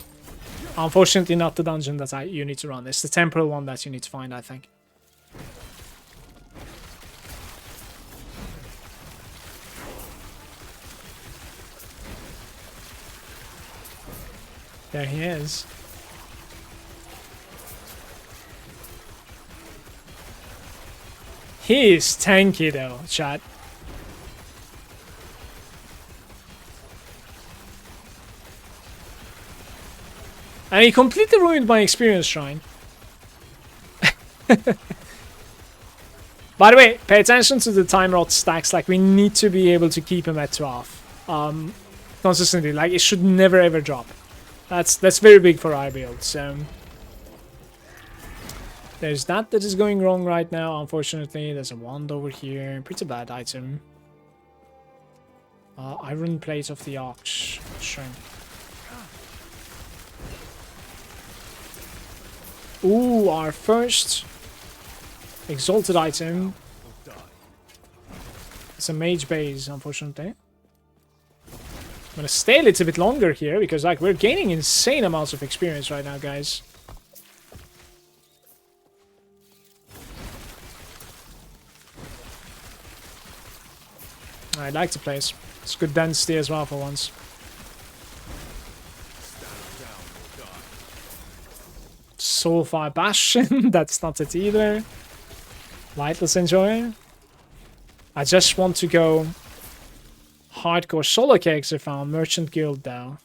unfortunately not the dungeon that you need to run. It's the temporal one that you need to find, I think. There he is. He is tanky though, chat. And he completely ruined my experience shrine. By the way, pay attention to the time rod stacks. Like, we need to be able to keep him at 12. Consistently. Like, it should never ever drop. That's very big for our build. So there's that is going wrong right now, unfortunately. There's a wand over here. Pretty bad item. Iron plate of the ox. Sure. Ooh, our first exalted item. It's a mage base, unfortunately. I'm gonna stay a little bit longer here because like we're gaining insane amounts of experience right now, guys. I like the place. It's good density as well for once. Soulfire Bastion, that's not it either. Lightless Enjoy. I just want to go hardcore solo cakes I found. Merchant Guild though.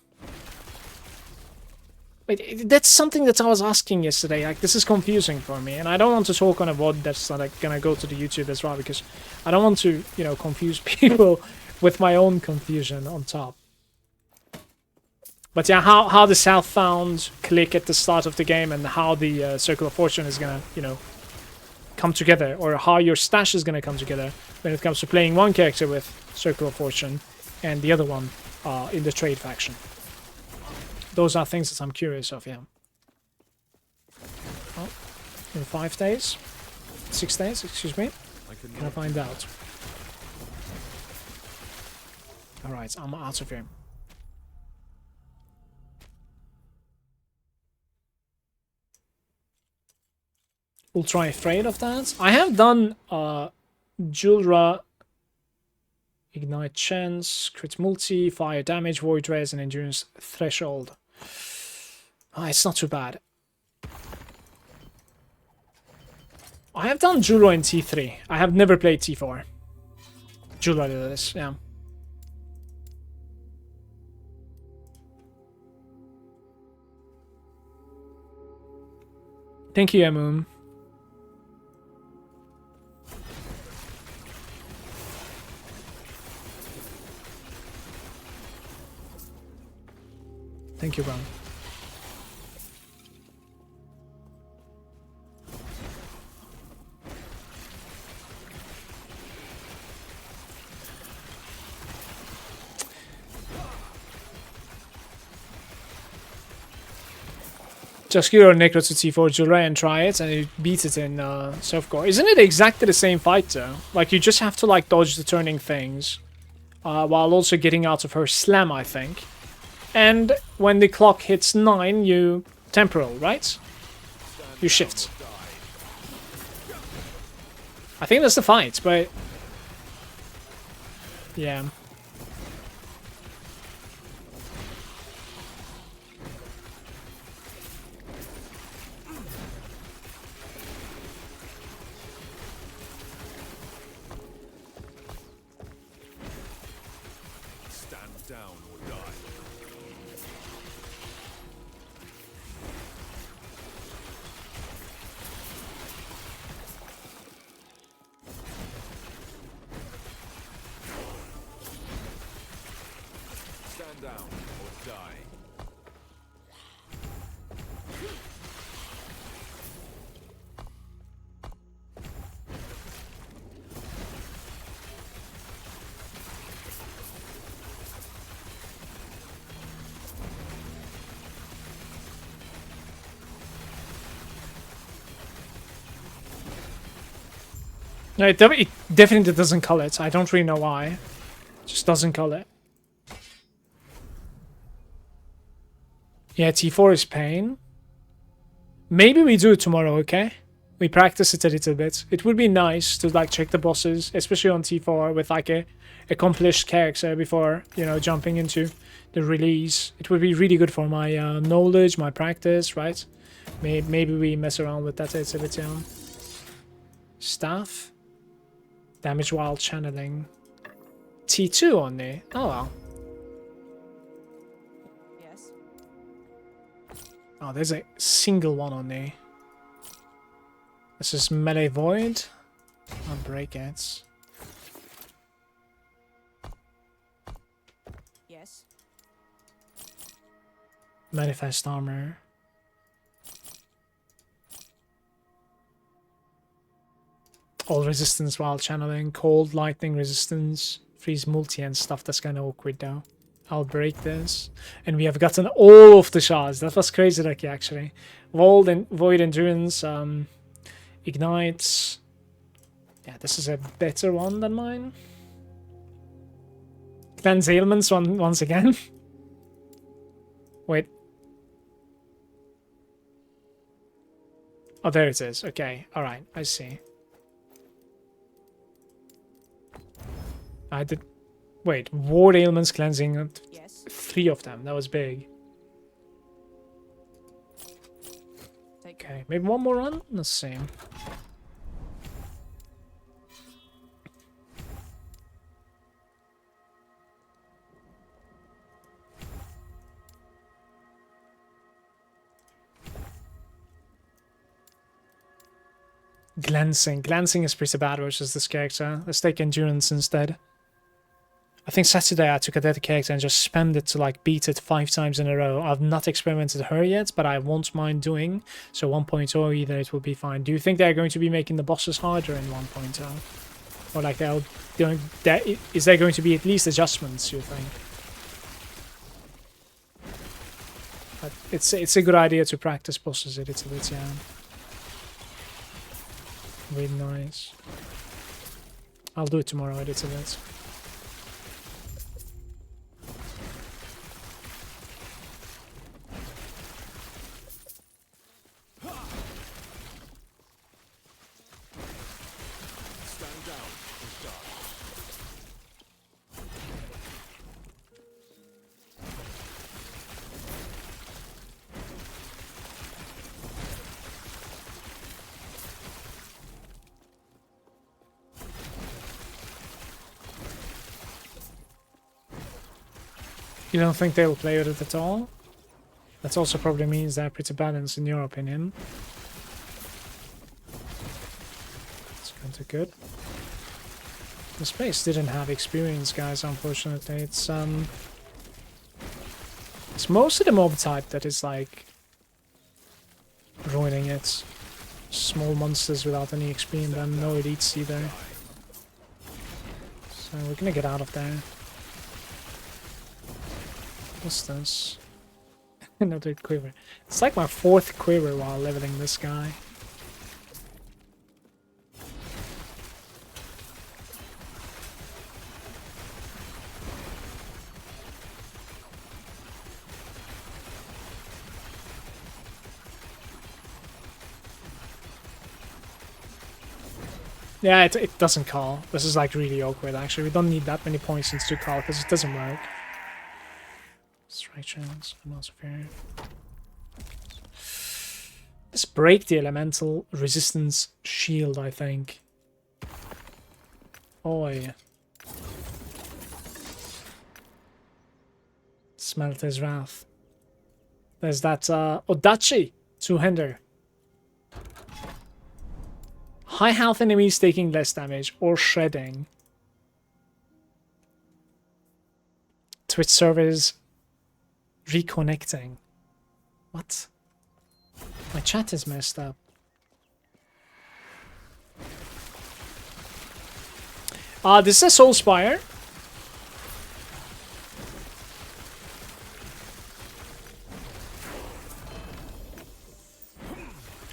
Wait, that's something that I was asking yesterday. Like, this is confusing for me, and I don't want to talk on a VOD that's not like, gonna go to the YouTube as well, because I don't want to, you know, confuse people with my own confusion on top. But yeah, how the Southbound click at the start of the game and how the Circle of Fortune is gonna, you know, come together, or how your stash is gonna come together when it comes to playing one character with Circle of Fortune and the other one in the trade faction. Those are things that I'm curious of, yeah. Oh, in 5 days? 6 days, excuse me. Can I find out? Alright, I'm out of here. Ultra afraid of that. I have done Julra, Ignite Chance, Crit Multi, Fire Damage, Void Res, and Endurance Threshold. It's not too bad. I have done Julra in T3. I have never played T4. Julra did this, yeah. Thank you, Amun. Thank you, Brown. Just give your Necro to T4 Julra and try it, and you beat it in Surfcore. Isn't it exactly the same fight though? Like, you just have to like dodge the turning things, while also getting out of her slam, I think. And when the clock hits 9, you temporal, right? You shift. I think that's the fight, but yeah. No, it definitely doesn't call it. I don't really know why. It just doesn't call it. Yeah, T4 is pain. Maybe we do it tomorrow, okay? We practice it a little bit. It would be nice to like check the bosses, especially on T4 with like a accomplished character before, you know, jumping into the release. It would be really good for my knowledge, my practice, right? Maybe we mess around with that a little bit, yeah. Staff. Damage while channeling. T2 on there. Oh well. Yes. Oh, there's a single one on there. This is melee void. I'll break it. Yes. Manifest armor. All resistance while channeling. Cold lightning resistance. Freeze multi and stuff. That's kind of awkward though. I'll break this. And we have gotten all of the shards. That was crazy lucky actually. Void endurance. Ignites. Yeah, this is a better one than mine. Cleanse ailments once again. Wait. Oh, there it is. Okay. Alright. I see. I did... Wait. Ward ailments cleansing. Yes. 3 of them. That was big. Okay. Maybe one more run? Let's see. Glancing. Glancing is pretty bad versus this character. Let's take endurance instead. I think Saturday I took a dead character and just spammed it to like beat it 5 times in a row. I've not experimented her yet, but I won't mind doing. So 1.0 either, it will be fine. Do you think they're going to be making the bosses harder in 1.0? Or like is there going to be at least adjustments, you think? But it's a good idea to practice bosses a little bit, yeah. Really nice. I'll do it tomorrow a little bit. You don't think they'll play with it at all? That also probably means they're pretty balanced in your opinion. It's kind of good. The space didn't have experience, guys, unfortunately. It's mostly the mob type that is like ruining it. Small monsters without any XP and then no elites either. So we're gonna get out of there. What's this? Another quiver. It's like my 4th quiver while leveling this guy. Yeah, it doesn't call. This is like really awkward actually. We don't need that many points into call because it doesn't work. Strike chance, atmosphere. Let's break the elemental resistance shield, I think. Oh yeah. Smelter's Wrath. There's that Odachi two-hander. High health enemies taking less damage or shredding. Twitch servers reconnecting. What? My chat is messed up. This is a Soul Spire.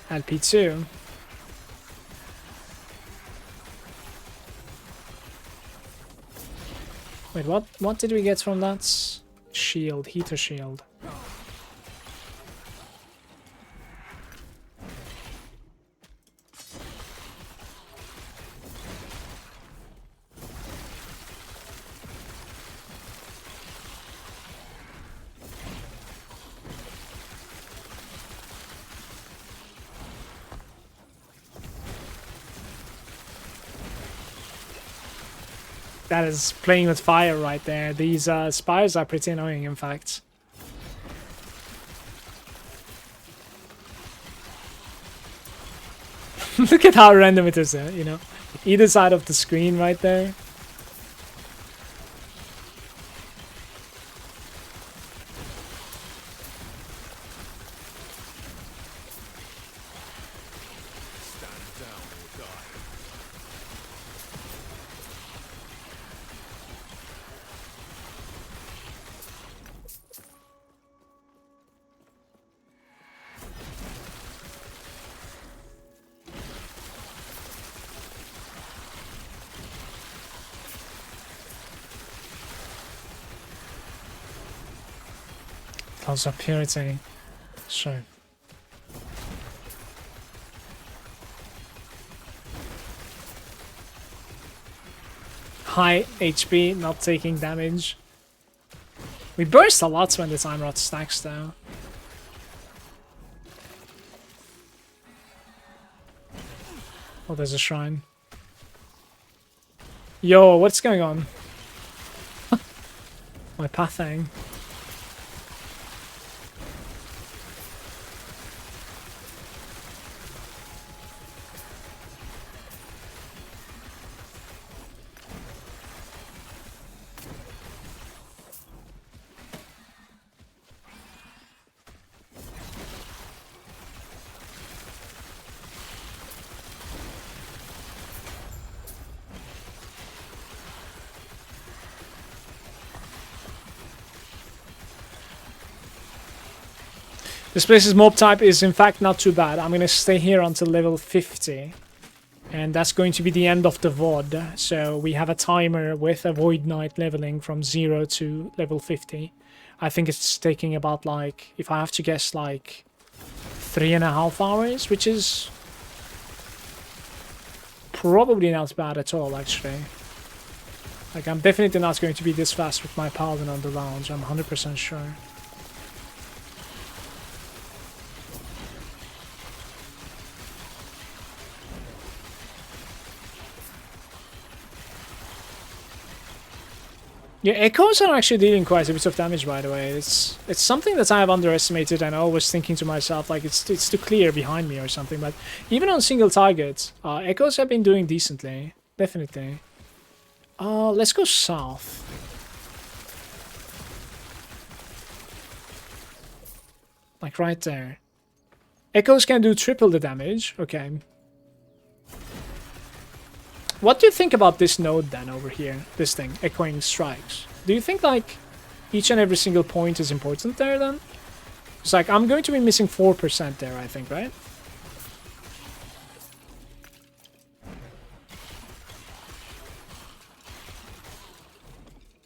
LP2. Wait, what did we get from that? Shield, heater shield. That is playing with fire right there. These spires are pretty annoying, in fact. Look at how random it is there, you know? Either side of the screen right there. Clouds of Purity. Sure. High HP, not taking damage. We burst a lot when the Time Rod stacks though. Oh, there's a shrine. Yo, what's going on? My pathing. This place's mob type is in fact not too bad. I'm gonna stay here until level 50. And that's going to be the end of the VOD. So we have a timer with a Void Knight leveling from 0 to level 50. I think it's taking about like, if I have to guess, like 3.5 hours, which is probably not bad at all actually. Like I'm definitely not going to be this fast with my Paladin on the lounge, I'm 100% sure. Yeah, echoes are actually dealing quite a bit of damage, by the way. It's something that I have underestimated, and I was thinking to myself, like, it's too clear behind me or something. But even on single targets, echoes have been doing decently. Definitely. Let's go south. Like right there. Echoes can do triple the damage. Okay. What do you think about this node then over here? This thing, echoing strikes. Do you think like each and every single point is important there then? It's like I'm going to be missing 4% there, I think, right?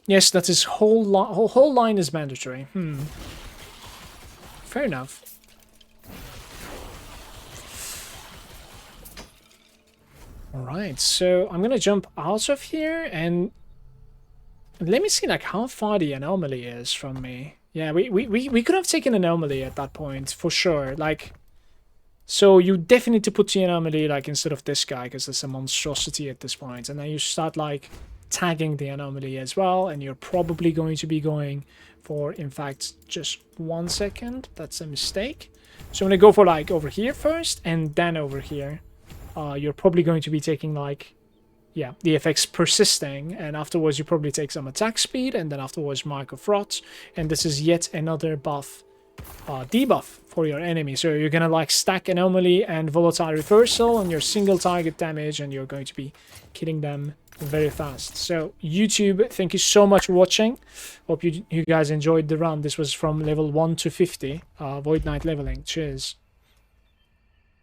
Yes, that is whole line is mandatory. Fair enough. Alright, so I'm gonna jump out of here and let me see like how far the anomaly is from me. Yeah, we could have taken anomaly at that point for sure. Like, so you definitely need to put the anomaly like instead of this guy because it's a monstrosity at this point, and then you start like tagging the anomaly as well, and you're probably going to be going for, in fact, just 1 second. That's a mistake. So I'm gonna go for like over here first and then over here. You're probably going to be taking like, yeah, the effects persisting, and afterwards you probably take some attack speed, and then afterwards Mark of Rot, and this is yet another buff, debuff for your enemy. So you're gonna like stack anomaly and volatile reversal on your single target damage, and you're going to be killing them very fast. So YouTube, thank you so much for watching. Hope you guys enjoyed the run. This was from level 1 to 50, Void Knight leveling. Cheers.